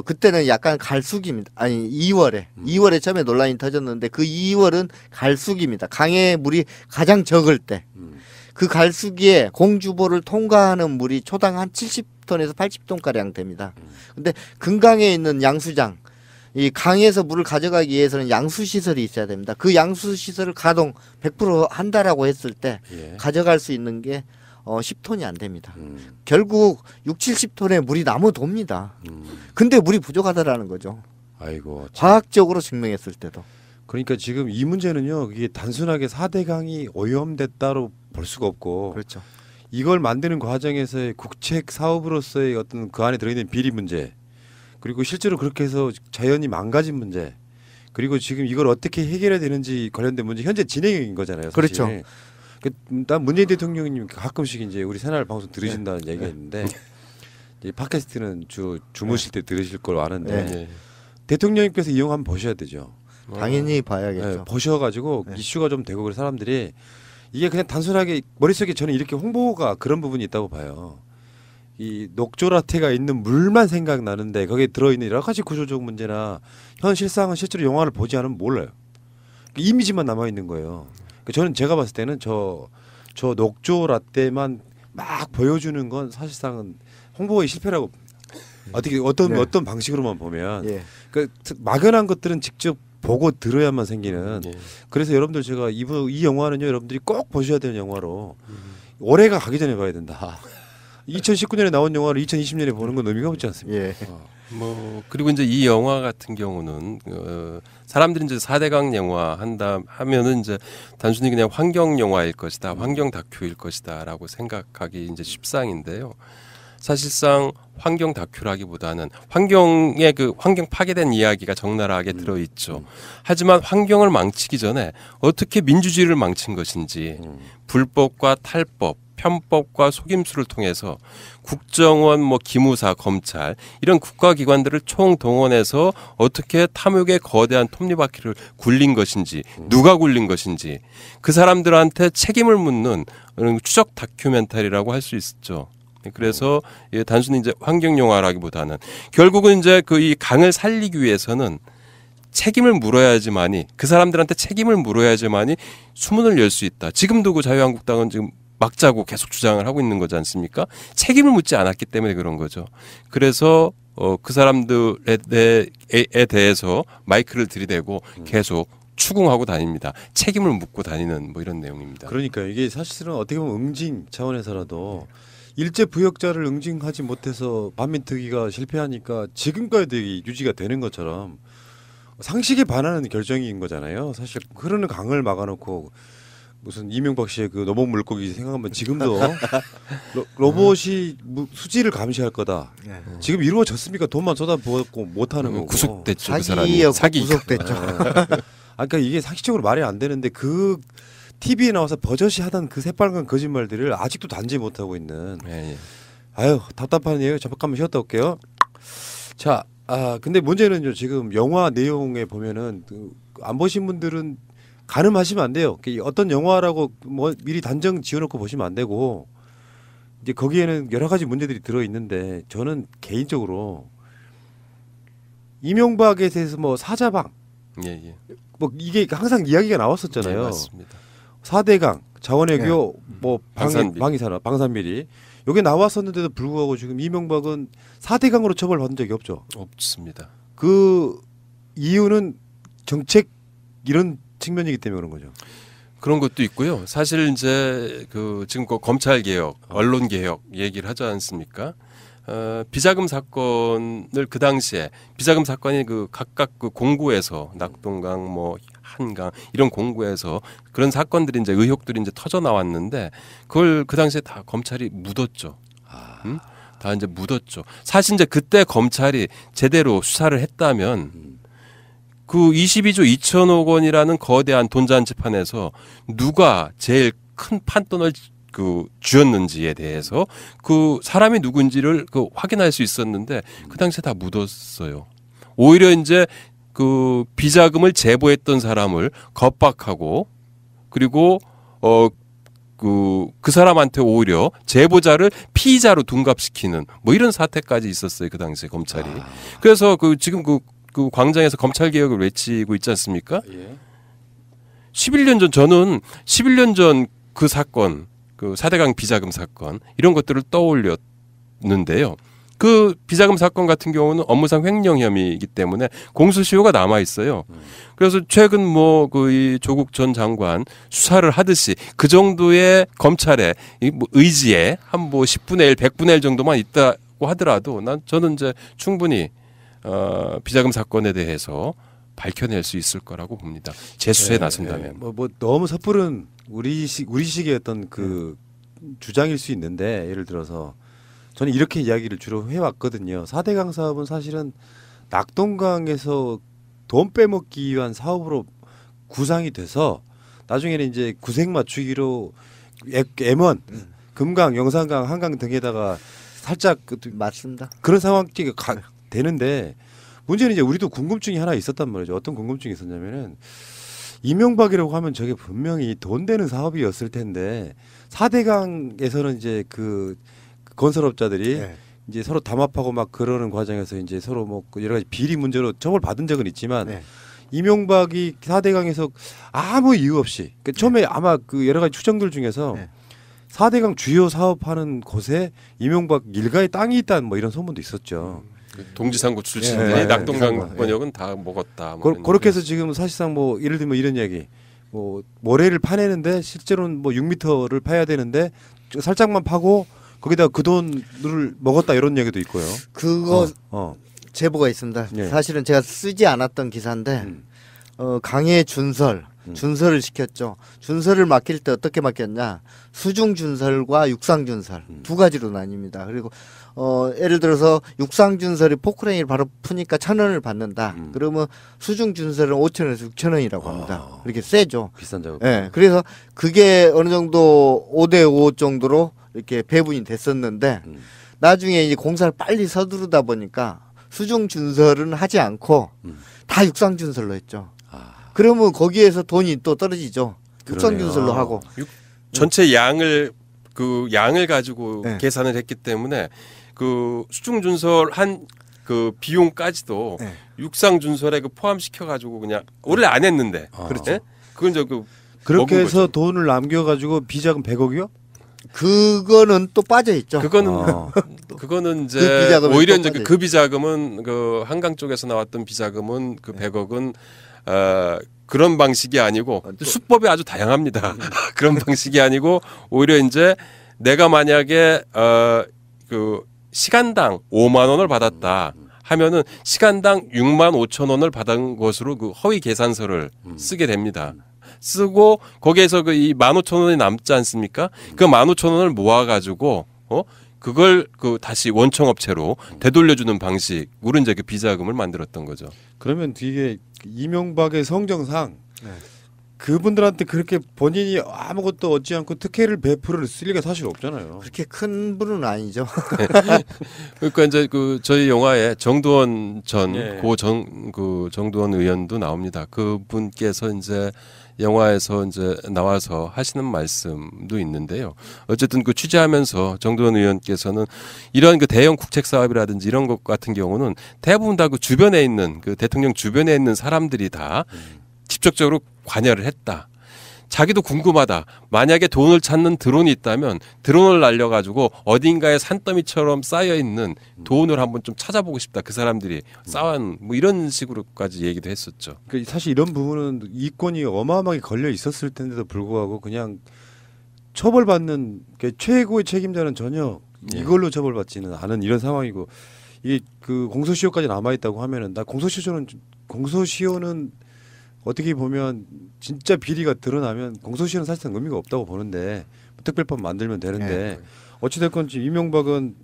그때는 약간 갈수기입니다. 아니 2월에 처음에 논란이 터졌는데 그 2월은 갈수기입니다. 강의 물이 가장 적을 때 그 갈수기에 공주보를 통과하는 물이 초당 한 70톤에서 80톤 가량 됩니다. 근데 금강에 있는 양수장 이 강에서 물을 가져가기 위해서는 양수 시설이 있어야 됩니다. 그 양수 시설을 가동 100% 한다라고 했을 때 예. 가져갈 수 있는 게 10톤이 안 됩니다. 결국 6, 70톤의 물이 남아 돕니다. 근데 물이 부족하다라는 거죠. 아이고. 과학적으로 증명했을 때도. 그러니까 지금 이 문제는요. 이게 단순하게 4대강이 오염됐다로 볼 수가 없고 그렇죠. 이걸 만드는 과정에서의 국책 사업으로서의 어떤 그 안에 들어있는 비리 문제 그리고 실제로 그렇게 해서 자연이 망가진 문제 그리고 지금 이걸 어떻게 해결해야 되는지 관련된 문제 현재 진행인 거잖아요. 사실. 그렇죠. 난 문재인 대통령님 가끔씩 이제 우리 새날 방송 들으신다는 얘기가 있는데 이제 팟캐스트는 주무실 때 들으실 걸 아는데 네. 대통령님께서 이 영화 한번 보셔야 되죠. 당연히 봐야겠죠. 네, 보셔가지고 네. 이슈가 좀 되고 그래 사람들이 이게 그냥 단순하게 머릿속에 저는 이렇게 홍보가 그런 부분이 있다고 봐요. 이 녹조라테가 있는 물만 생각나는데 거기에 들어있는 여러 가지 구조적 문제나 현 실상은 실제로 영화를 보지 않으면 몰라요. 이미지만 남아 있는 거예요. 그러니까 저는 제가 봤을 때는 저 녹조 라떼만 막 보여주는 건 사실상은 홍보의 실패라고 어떻게 어떤 방식으로만 보면 예. 그러니까 막연한 것들은 직접 보고 들어야만 생기는. 예. 그래서 여러분들 제가 이 영화는요 여러분들이 꼭 보셔야 되는 영화로 올해가 가기 전에 봐야 된다. 2019년에 나온 영화를 2020년에 보는 건 의미가 없지 않습니까? 예. 뭐 그리고 이제 이 영화 같은 경우는 사람들이 이제 4대강 영화 하면은 이제 단순히 그냥 환경 영화일 것이다, 환경 다큐일 것이다라고 생각하기 이제 쉽상인데요. 사실상 환경 다큐라기보다는 환경의 그 환경 파괴된 이야기가 적나라하게 들어 있죠. 하지만 환경을 망치기 전에 어떻게 민주주의를 망친 것인지 불법과 탈법, 편법과 속임수를 통해서 국정원, 뭐 기무사, 검찰 이런 국가기관들을 총동원해서 어떻게 탐욕의 거대한 톱니바퀴를 굴린 것인지, 누가 굴린 것인지 그 사람들한테 책임을 묻는 추적 다큐멘터리라고 할 수 있죠. 그래서 단순히 이제 환경 영화라기보다는 결국은 이제 그 이 강을 살리기 위해서는 책임을 물어야지만이 그 사람들한테 책임을 물어야지만이 수문을 열 수 있다. 지금도 그 자유한국당은 지금 막자고 계속 주장을 하고 있는 거지 않습니까? 책임을 묻지 않았기 때문에 그런 거죠. 그래서 그 사람들에 대해서 마이크를 들이대고 계속 추궁하고 다닙니다. 책임을 묻고 다니는 뭐 이런 내용입니다. 그러니까 이게 사실은 어떻게 보면 응징 차원에서라도 일제 부역자를 응징하지 못해서 반민특위가 실패하니까 지금까지 유지가 되는 것처럼 상식에 반하는 결정인 거잖아요. 사실 흐르는 강을 막아놓고 무슨 이명박 씨의 그 로봇 물고기 생각하면 지금도 로봇이 수지를 감시할 거다. 지금 이루어졌습니까? 돈만 쏟아부었고 못하는 거고. 구속됐죠. 그 사람이. 사기 구속됐죠. 그러니까 이게 상식적으로 말이 안 되는데 그 TV에 나와서 버젓이 하던 그 새빨간 거짓말들을 아직도 단지 못하고 있는. 예. 아유 답답하네요. 잠깐만 쉬었다 올게요. 자, 근데 문제는요. 지금 영화 내용에 보면은 안 보신 분들은 가늠하시면 안 돼요. 어떤 영화라고 뭐 미리 단정 지어놓고 보시면 안 되고 이제 거기에는 여러 가지 문제들이 들어 있는데 저는 개인적으로 이명박에 대해서 뭐 사자방, 예. 뭐 이게 항상 이야기가 나왔었잖아요. 네, 맞습니다. 4대강, 자원외교, 뭐 방산비리. 방위산업, 방산비리 이게 나왔었는데도 불구하고 지금 이명박은 4대강으로 처벌받은 적이 없죠. 없습니다. 그 이유는 정책 이런 측면이기 때문에 그런 거죠. 그런 것도 있고요. 사실 이제 그 지금 그 검찰 개혁, 언론 개혁 얘기를 하지 않습니까? 비자금 사건을 그 당시에 비자금 사건이 그 각각 그 공구에서 낙동강 뭐 한강 이런 공구에서 그런 사건들이 이제 의혹들이 이제 터져 나왔는데 그걸 그 당시에 다 검찰이 묻었죠. 다 이제 묻었죠. 사실 이제 그때 검찰이 제대로 수사를 했다면 그 22조 2천억 원이라는 거대한 돈잔치판에서 누가 제일 큰 판돈을 그 쥐었는지에 대해서 그 사람이 누군지를 그 확인할 수 있었는데 그 당시에 다 묻었어요. 오히려 이제 그 비자금을 제보했던 사람을 겁박하고 그리고 그 사람한테 오히려 제보자를 피의자로 둔갑시키는 뭐 이런 사태까지 있었어요. 그 당시에 검찰이. 그래서 그 지금 그 광장에서 검찰 개혁을 외치고 있지 않습니까? 예. 11년 전 저는 11년 전 그 사건, 그 4대강 비자금 사건 이런 것들을 떠올렸는데요. 그 비자금 사건 같은 경우는 업무상 횡령 혐의이기 때문에 공소시효가 남아 있어요. 그래서 최근 뭐 그 조국 전 장관 수사를 하듯이 그 정도의 검찰의 뭐 의지에 한 뭐 10분의 1, 100분의 1 정도만 있다고 하더라도 저는 이제 충분히 비자금 사건에 대해서 밝혀낼 수 있을 거라고 봅니다. 재수에 나선다면. 뭐 너무 섣부른 우리식의 어떤 그 주장일 수 있는데 예를 들어서 저는 이렇게 이야기를 주로 해왔거든요. 4대강 사업은 사실은 낙동강에서 돈 빼먹기 위한 사업으로 구상이 돼서 나중에는 이제 구색 맞추기로 M1, 금강, 영산강, 한강 등에다가 살짝 맞습니다. 그런 상황이 되는데 문제는 이제 우리도 궁금증이 하나 있었단 말이죠. 어떤 궁금증이 있었냐면은 이명박이라고 하면 저게 분명히 돈 되는 사업이었을 텐데 4대강에서는 이제 그 건설업자들이 이제 서로 담합하고 막 그러는 과정에서 이제 서로 뭐 여러 가지 비리 문제로 처벌 받은 적은 있지만 이명박이 4대강에서 아무 이유 없이 그러니까 처음에 아마 그 여러 가지 추정들 중에서 네. 4대강 주요 사업하는 곳에 이명박 일가의 땅이 있다는 뭐 이런 소문도 있었죠. 동지상고 출신들이 네, 낙동강 네. 권역은 다 먹었다. 뭐 이런 그렇게 해서 지금 사실상 뭐 예를 들면 이런 이야기 뭐 모래를 파내는데 실제로는 뭐 6m를 파야 되는데 살짝만 파고 거기다 그 돈을 먹었다 이런 얘기도 있고요. 그거 어. 제보가 있습니다. 예. 사실은 제가 쓰지 않았던 기사인데 강의 준설을 시켰죠. 준설을 맡길 때 어떻게 맡겼냐? 수중 준설과 육상 준설 두 가지로 나뉩니다. 그리고 예를 들어서 육상 준설이 포크레인을 바로 푸니까 1,000원을 받는다. 그러면 수중 준설은 5,000원에서 6,000원이라고 합니다. 이렇게 세죠. 비싼 작업. 예. 그래서 그게 어느 정도 5대5 정도로 이렇게 배분이 됐었는데 나중에 이제 공사를 빨리 서두르다 보니까 수중 준설은 하지 않고 다 육상 준설로 했죠. 그러면 거기에서 돈이 또 떨어지죠. 육상 그러네요. 준설로 하고. 전체 양을 가지고 네. 계산을 했기 때문에 그 수중 준설한 그 비용까지도 네. 육상 준설에 그 포함시켜 가지고 그냥 원래 안 했는데 그렇죠. 그건 저그 그렇게 먹은 해서 거죠. 돈을 남겨가지고 비자금 100억이요? 그거는 또 빠져 있죠. 그거는 이제 그 비자금이 오히려 또 이제 빠져 그 비자금은 그 한강 쪽에서 나왔던 비자금은 그 100억은 그런 방식이 아니고 수법이 아주 다양합니다. 그런 방식이 아니고 오히려 이제 내가 만약에 그 시간당 5만 원을 받았다 하면은 시간당 6만 5천 원을 받은 것으로 그 허위 계산서를 쓰게 됩니다. 쓰고 거기에서 그 이 15,000원이 남지 않습니까? 그 15,000원을 모아가지고 그걸 그 다시 원청업체로 되돌려주는 방식으로 이제 그 비자금을 만들었던 거죠. 그러면 이게 이명박의 성정상 그분들한테 그렇게 본인이 아무것도 얻지 않고 특혜를 베풀을 쓸 리가 사실 없잖아요. 그렇게 큰 분은 아니죠. 그러니까 이제 그 저희 영화에 정두원 전 예. 그 정두원 의원도 나옵니다. 그분께서 이제 영화에서 이제 나와서 하시는 말씀도 있는데요. 어쨌든 그 취재하면서 정두원 의원께서는 이런 그 대형 국책 사업이라든지 이런 것 같은 경우는 대부분 다 그 주변에 있는 그 대통령 주변에 있는 사람들이 다 직접적으로 관여를 했다. 자기도 궁금하다. 만약에 돈을 찾는 드론이 있다면 드론을 날려가지고 어딘가에 산더미처럼 쌓여 있는 돈을 한번 좀 찾아보고 싶다. 그 사람들이 쌓은 뭐 이런 식으로까지 얘기도 했었죠. 그러니까 사실 이런 부분은 이권이 어마어마하게 걸려 있었을 텐데도 불구하고 그냥 처벌받는 그 최고의 책임자는 전혀 이걸로 처벌받지는 않은 이런 상황이고 이게 그 공소시효까지 남아 있다고 하면은 나 공소시효는 어떻게 보면 진짜 비리가 드러나면 공소시효는 사실상 의미가 없다고 보는데 특별법 만들면 되는데 어찌됐건 지금 이명박은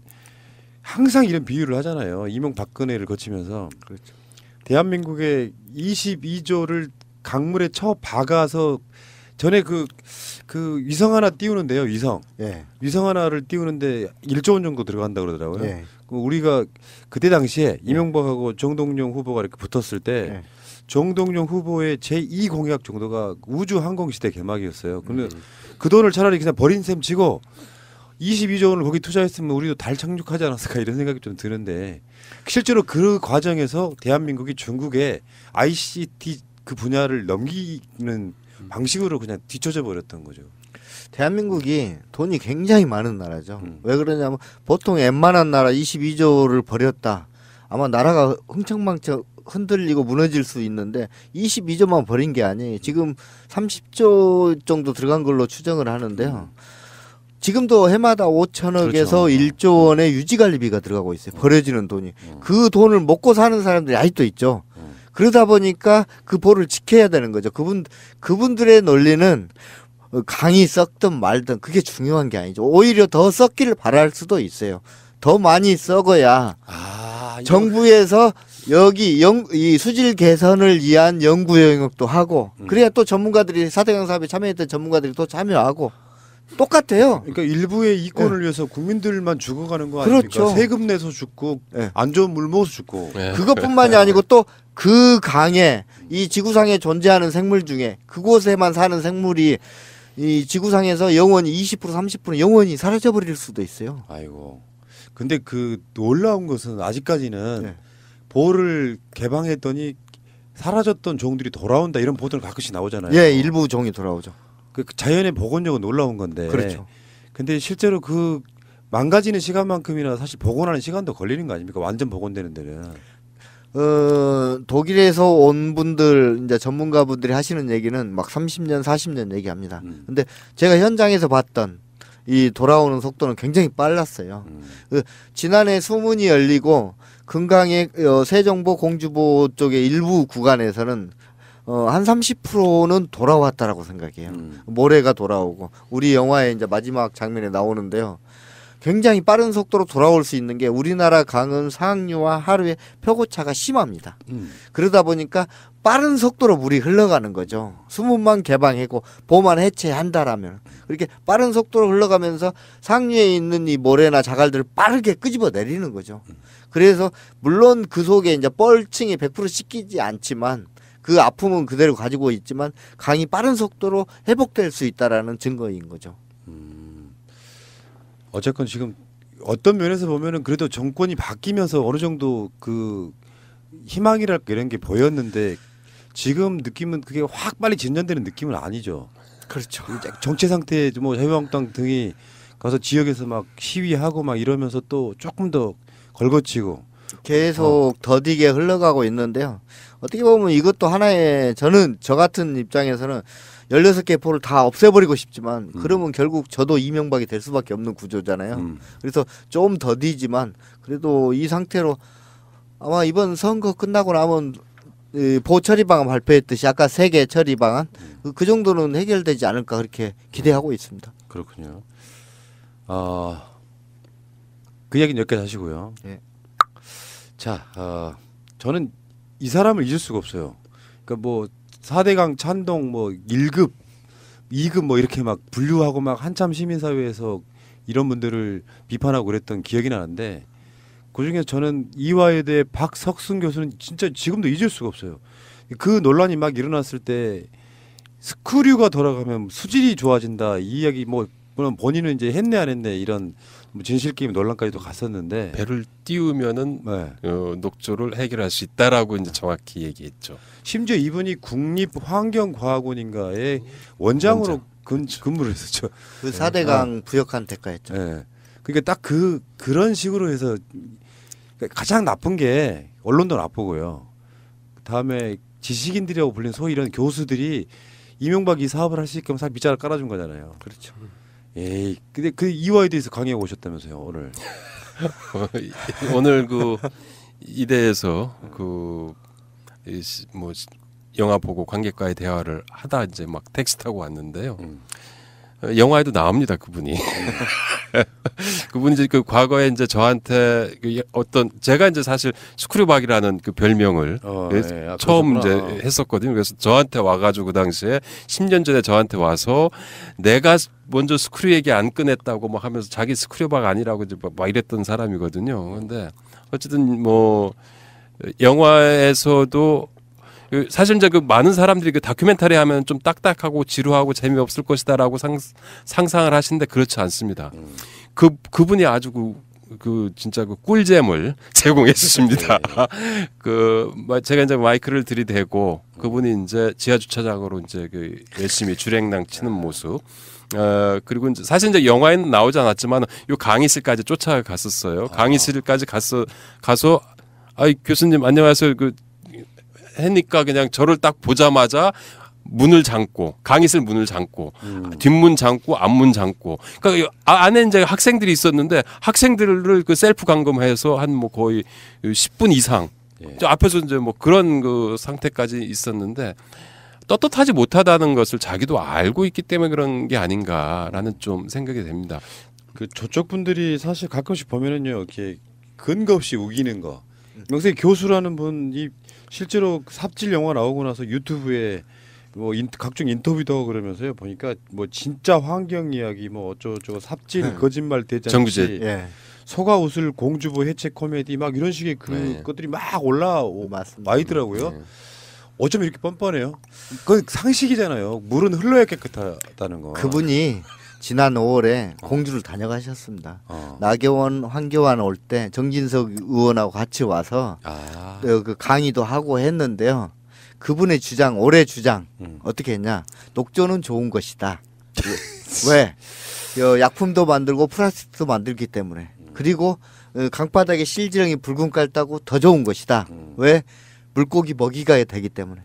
항상 이런 비유를 하잖아요. 이명박근혜를 거치면서 그렇죠. 대한민국의 22조를 강물에 쳐 박아서 전에 그 위성 하나 띄우는데요. 위성 하나를 띄우는데 1조 원 정도 들어간다 그러더라고요. 예. 우리가 그때 당시에 이명박하고 정동영 후보가 이렇게 붙었을 때 정동영 후보의 제2 공약 정도가 우주 항공 시대 개막이었어요. 근데 그 돈을 차라리 그냥 버린 셈 치고 22조 원을 거기 투자했으면 우리도 달 착륙하지 않았을까 이런 생각이 좀 드는데 실제로 그 과정에서 대한민국이 중국에 ICT 그 분야를 넘기는 방식으로 그냥 뒤쳐져 버렸던 거죠. 대한민국이 돈이 굉장히 많은 나라죠. 왜 그러냐면 보통 웬만한 나라 22조를 버렸다. 아마 나라가 흥청망청 흔들리고 무너질 수 있는데 22조만 버린 게 아니에요. 지금 30조 정도 들어간 걸로 추정을 하는데요. 지금도 해마다 5천억에서 그렇죠. 1조 원의 유지관리비가 들어가고 있어요. 버려지는 돈이. 그 돈을 먹고 사는 사람들이 아직도 있죠. 그러다 보니까 그 보를 지켜야 되는 거죠. 그분들의 논리는 강이 썩든 말든 그게 중요한 게 아니죠. 오히려 더 썩기를 바랄 수도 있어요. 더 많이 썩어야 정부에서 여기 이 수질 개선을 위한 연구 영역도 하고 그래야 또 전문가들이 4대강 사업에 참여했던 전문가들이 또 참여하고 똑같아요. 그러니까 일부의 이권을 위해서 국민들만 죽어가는 거 아닙니까? 그렇죠. 세금 내서 죽고 안 좋은 물 먹어서 죽고. 그것뿐만이 아니고 또 그 강에 이 지구상에 존재하는 생물 중에 그곳에만 사는 생물이 이 지구상에서 영원히 20% 30% 영원히 사라져 버릴 수도 있어요. 아이고. 근데 그 놀라운 것은 아직까지는 보를 개방했더니 사라졌던 종들이 돌아온다 이런 보도는 가끔씩 나오잖아요. 예, 일부 종이 돌아오죠. 그 자연의 복원력은 놀라운 건데. 그렇죠. 근데 실제로 그 망가지는 시간만큼이나 사실 복원하는 시간도 걸리는 거 아닙니까? 완전 복원되는 데는. 독일에서 온 분들 이제 전문가분들이 하시는 얘기는 막 30년, 40년 얘기합니다. 근데 제가 현장에서 봤던 이 돌아오는 속도는 굉장히 빨랐어요. 지난해 수문이 열리고 금강의 세정보, 공주보 쪽의 일부 구간에서는 한 30%는 돌아왔다라고 생각해요. 모래가 돌아오고 우리 영화의 이제 마지막 장면에 나오는데요. 굉장히 빠른 속도로 돌아올 수 있는 게 우리나라 강은 상류와 하류의 표고차가 심합니다. 그러다 보니까 빠른 속도로 물이 흘러가는 거죠. 수문만 개방하고 보만 해체한다라면 그렇게 빠른 속도로 흘러가면서 상류에 있는 이 모래나 자갈들을 빠르게 끄집어 내리는 거죠. 그래서 물론 그 속에 이제 뻘층이 100% 씻기지 않지만 그 아픔은 그대로 가지고 있지만 강이 빠른 속도로 회복될 수 있다라는 증거인 거죠. 어쨌건 지금 어떤 면에서 보면은 그래도 정권이 바뀌면서 어느 정도 그 희망이랄까 이런 게 보였는데 지금 느낌은 그게 확 빨리 진전되는 느낌은 아니죠. 그렇죠. 정체 상태에 뭐 자유한국당 등이 가서 지역에서 막 시위하고 막 이러면서 또 조금 더 걸거치고 계속 더디게 흘러가고 있는데요. 어떻게 보면 이것도 하나의 저 같은 입장에서는 16개 포를 다 없애버리고 싶지만 그러면 결국 저도 이명박이 될 수밖에 없는 구조잖아요. 그래서 좀 더디지만 그래도 이 상태로 아마 이번 선거 끝나고 나면 보처리 방안 발표했듯이 아까 3개 처리 방안 그 정도는 해결되지 않을까 그렇게 기대하고 있습니다. 그렇군요. 그 얘기는 여기까지 하시고요. 예. 자, 저는 이 사람을 잊을 수가 없어요. 그러니까 뭐 4대강 찬동 뭐 1급, 2급 뭐 이렇게 막 분류하고 막 한참 시민사회에서 이런 분들을 비판하고 그랬던 기억이 나는데 그중에 저는 이화여대 박석순 교수는 진짜 지금도 잊을 수가 없어요. 그 논란이 막 일어났을 때 스크류가 돌아가면 수질이 좋아진다 이 이야기 뭐 물론 본인은 이제 했네 안 했네 이런 뭐 진실 게임 논란까지도 갔었는데 배를 띄우면은 네. 녹조를 해결할 수 있다라고 이제 정확히 얘기했죠. 심지어 이분이 국립환경과학원인가의 원장으로 근무를 했었죠. 그 4대강 부역한 대가였죠. 네. 그러니까 딱 그런 식으로 해서 가장 나쁜 게 언론도 나쁘고요. 그다음에 지식인들이라고 불린 소위 이런 교수들이 이명박이 사업을 할 수 있게끔 사 밑자를 깔아준 거잖아요. 그렇죠. 에이, 근데 그 이화에 대해서 강의에 오셨다면서요 오늘? 오늘 그 이대에서 그 뭐 영화 보고 관객과의 대화를 하다 이제 막 택시 타고 왔는데요. 영화에도 나옵니다 그분이. 그분이 이제 그 과거에 이제 저한테 그 어떤 제가 이제 사실 스크류박이라는 그 별명을 처음 이제 했었거든요. 그래서 저한테 와가지고 그 당시에 10년 전에 저한테 와서 내가 먼저 스크류 얘기 안 꺼냈다고 막 하면서 자기 스크류박 아니라고 이제 막 이랬던 사람이거든요. 근데 어쨌든 뭐 영화에서도 사실 이제 그 많은 사람들이 그 다큐멘터리 하면 좀 딱딱하고 지루하고 재미없을 것이다라고 상상을 하시는데 그렇지 않습니다. 그분이 아주 그 진짜 그 꿀잼을 제공해 주십니다. 그 제가 이제 마이크를 들이대고 그분이 이제 지하 주차장으로 이제 그 열심히 주랭랑 치는 모습. 그리고 이제 사실 이제 영화에는 나오지 않았지만 요 강의실까지 쫓아갔었어요. 강의실까지 가서 교수님 안녕하세요. 그 했니까 그냥 저를 딱 보자마자 문을 잠고 강의실 문을 잠고 뒷문 잠고 앞문 잠고 그러니까 안에 이제 학생들이 있었는데 학생들을 그 셀프 감금해서 한 뭐 거의 10분 이상 앞에서 이제 뭐 그런 그 상태까지 있었는데 떳떳하지 못하다는 것을 자기도 알고 있기 때문에 그런 게 아닌가라는 좀 생각이 됩니다. 그 저쪽 분들이 사실 가끔씩 보면은요 이렇게 근거 없이 우기는 거. 명세 교수라는 분이 실제로 삽질 영화 나오고 나서 유튜브에 뭐 각종 인터뷰도 하고 그러면서요 보니까 뭐 진짜 환경 이야기 뭐 어쩌고 삽질 거짓말 대잔치 정규제 소가웃을 공주보 해체 코미디 막 이런 식의 것들이 막 올라와 있더라고요. 어쩜 이렇게 뻔뻔해요? 그건 상식이잖아요. 물은 흘러야 깨끗하다는 거. 그분이 지난 5월에 공주를 다녀가셨습니다. 나경원, 황교안 올 때 정진석 의원하고 같이 와서 그 강의도 하고 했는데요. 그분의 주장, 올해 주장 어떻게 했냐? 녹조는 좋은 것이다. 왜? 약품도 만들고 플라스틱도 만들기 때문에. 그리고 강바닥에 실지렁이 붉은 깔다고 더 좋은 것이다. 왜? 물고기 먹이가 되기 때문에.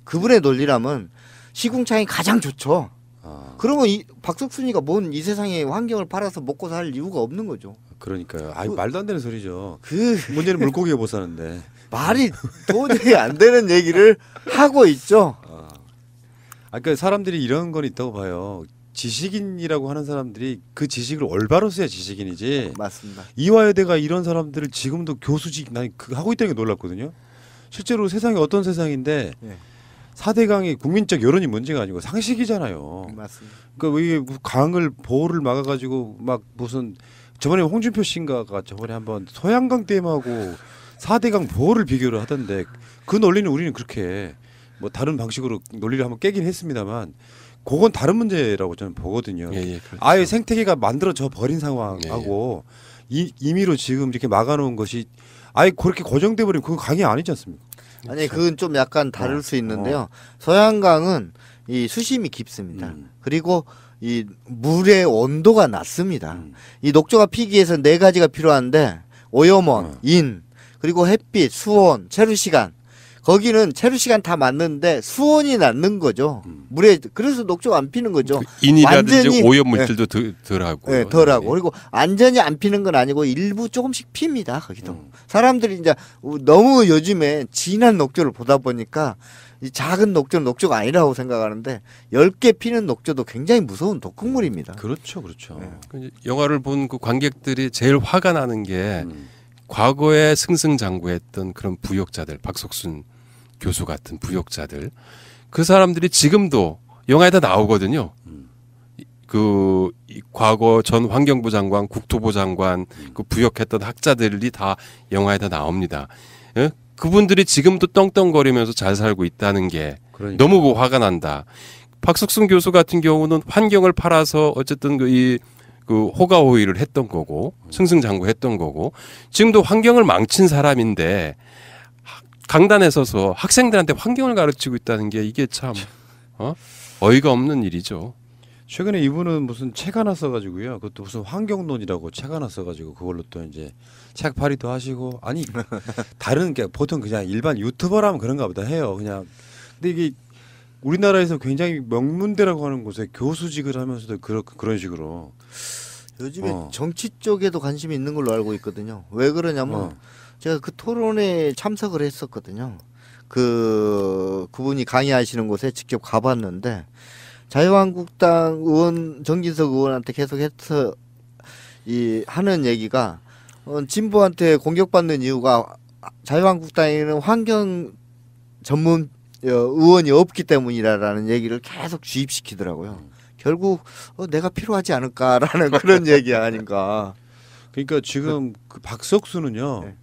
그분의 논리라면 시궁창이 가장 좋죠. 그러면 박석순이가 뭔 이 세상에 환경을 팔아서 먹고 살 이유가 없는 거죠. 그러니까요. 말도 안 되는 소리죠. 그 문제는 물고기가 못 사는데. 말이 도저히 안 되는 얘기를 하고 있죠. 그러니까 사람들이 이런 건 있다고 봐요. 지식인이라고 하는 사람들이 그 지식을 올바로 써야 지식인이지. 맞습니다. 이화여대가 이런 사람들을 지금도 교수직 난 하고 있다는 게 놀랍거든요. 실제로 세상이 어떤 세상인데 예. 4대강이 국민적 여론이 문제가 아니고 상식이잖아요. 맞습니다. 그러니까 왜 강을 보호를 막아가지고 막 무슨 저번에 홍준표 씨인가가 저번에 한번 소양강 댐하고 4대강 보호를 비교를 하던데 그 논리는 우리는 그렇게 뭐 다른 방식으로 논리를 한번 깨긴 했습니다만 그건 다른 문제라고 저는 보거든요. 예, 그렇죠. 아예 생태계가 만들어져 버린 상황하고 임의로 지금 이렇게 막아놓은 것이 아예 그렇게 고정돼 버리면 그건 강이 아니지 않습니까? 아니 그건 좀 약간 다를 수 있는데요. 소양강은 이 수심이 깊습니다. 그리고 이 물의 온도가 낮습니다. 이 녹조가 피기 위해서 4가지가 필요한데 오염원, 인, 그리고 햇빛, 수온, 체류 시간. 거기는 체류 시간 다 맞는데 수온이 낮는 거죠. 물에 그래서 녹조가 안 피는 거죠. 인이라든지 완전히, 오염 물질도 덜하고. 네, 덜하고 그리고 완전히 안 피는 건 아니고 일부 조금씩 핍니다. 거기도 사람들이 이제 너무 요즘에 진한 녹조를 보다 보니까 이 작은 녹조는 녹조가 아니라고 생각하는데 10개 피는 녹조도 굉장히 무서운 독극물입니다. 그렇죠, 그렇죠. 네. 영화를 본 그 관객들이 제일 화가 나는 게 과거에 승승장구했던 그런 부역자들, 박석순 교수 같은 부역자들, 그 사람들이 지금도 영화에다 나오거든요. 그 과거 전 환경부 장관, 국토부 장관, 그 부역했던 학자들이 다 영화에다 나옵니다. 예? 그분들이 지금도 떵떵거리면서 잘 살고 있다는 게 그러니까. 너무 그 화가 난다. 박석순 교수 같은 경우는 환경을 팔아서 어쨌든 그 호가호위를 했던 거고 승승장구했던 거고 지금도 환경을 망친 사람인데 강단에 서서 학생들한테 환경을 가르치고 있다는 게 이게 참 어이가 없는 일이죠. 최근에 이분은 무슨 책 하나 써가지고요. 그것도 무슨 환경론이라고 책 하나 써가지고 그걸로 또 이제 책 발의도 하시고 아니 다른 게 보통 그냥 일반 유튜버라면 그런가 보다 해요. 그냥 근데 이게 우리나라에서 굉장히 명문대라고 하는 곳에 교수직을 하면서도 그런 식으로 요즘에 정치 쪽에도 관심이 있는 걸로 알고 있거든요. 왜 그러냐면 제가 그 토론에 참석을 했었거든요. 그분이 강의하시는 곳에 직접 가봤는데 자유한국당 의원 정진석 의원한테 계속해서 하는 얘기가 진보한테 공격받는 이유가 자유한국당에는 환경 전문 의원이 없기 때문이라는 얘기를 계속 주입시키더라고요. 결국 내가 필요하지 않을까라는 그런 얘기 아닌가. 그러니까 지금 그 박석수는요. 네.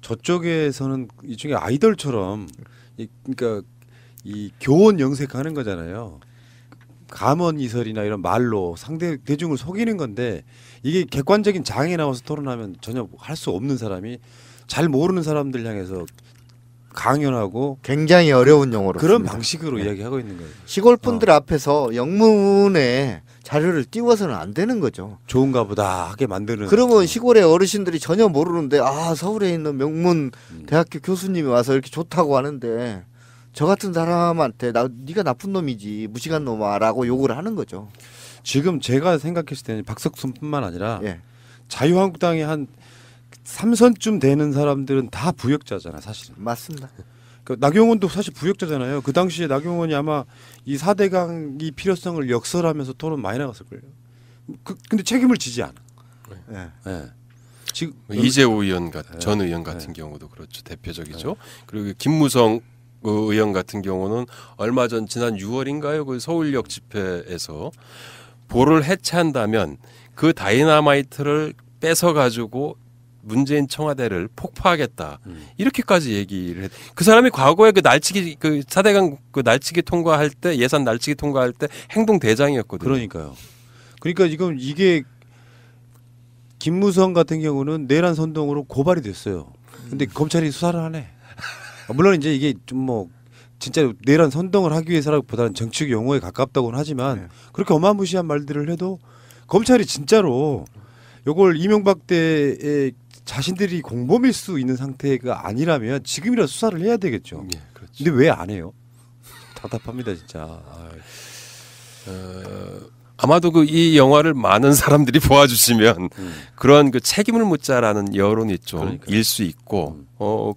저쪽에서는 일종의 아이돌처럼 그러니까 이 교원 영색하는 거잖아요. 감언 이설이나 이런 말로 상대 대중을 속이는 건데 이게 객관적인 장에 나와서 토론하면 전혀 할 수 없는 사람이 잘 모르는 사람들 향해서 강연하고 굉장히 어려운 용어로 그런 씁니다. 방식으로 이야기하고 있는 거예요. 시골 분들 앞에서 영문에 자료를 띄워서는 안 되는 거죠. 좋은가 보다 하게 만드는. 그러면 시골의 어르신들이 전혀 모르는데 서울에 있는 명문 대학교 교수님이 와서 이렇게 좋다고 하는데 저 같은 사람한테 네가 나쁜 놈이지 무식한 놈아라고 욕을 하는 거죠. 지금 제가 생각했을 때는 박석순뿐만 아니라 예. 자유한국당에 한 3선쯤 되는 사람들은 다 부역자잖아 사실은. 맞습니다. 그 나경원도 사실 부역자잖아요. 그 당시에 나경원이 아마 이 4대강이 필요성을 역설하면서 토론 많이 나갔을 거예요. 근데 책임을 지지 않아. 예. 예. 지금 이재호 의원 전 의원 같은 경우도 그렇죠. 대표적이죠. 그리고 김무성 의원 같은 경우는 얼마 전 지난 6월인가요? 그 서울역 집회에서 보를 해체한다면 그 다이나마이트를 뺏어 가지고 문재인 청와대를 폭파하겠다 이렇게까지 얘기를 했. 그 사람이 과거에 그 날치기 그 4대강 그 날치기 통과할 때 예산 날치기 통과할 때 행동 대장이었거든요. 그러니까요. 그러니까 지금 이게 김무성 같은 경우는 내란 선동으로 고발이 됐어요. 근데 검찰이 수사를 하네. 물론 이제 이게 좀 뭐 진짜 내란 선동을 하기 위해서라기보다는 정치적 용어에 가깝다고는 하지만 네. 그렇게 어마무시한 말들을 해도 검찰이 진짜로 요걸 이명박 때에 자신들이 공범일 수 있는 상태가 아니라면 지금이라도 수사를 해야 되겠죠. 예, 그렇죠. 근데 왜 안 해요? 답답합니다 진짜. 아마도 그 이 영화를 많은 사람들이 보아주시면 그런 그 책임을 묻자라는 여론이 좀 그러니까요. 일 수 있고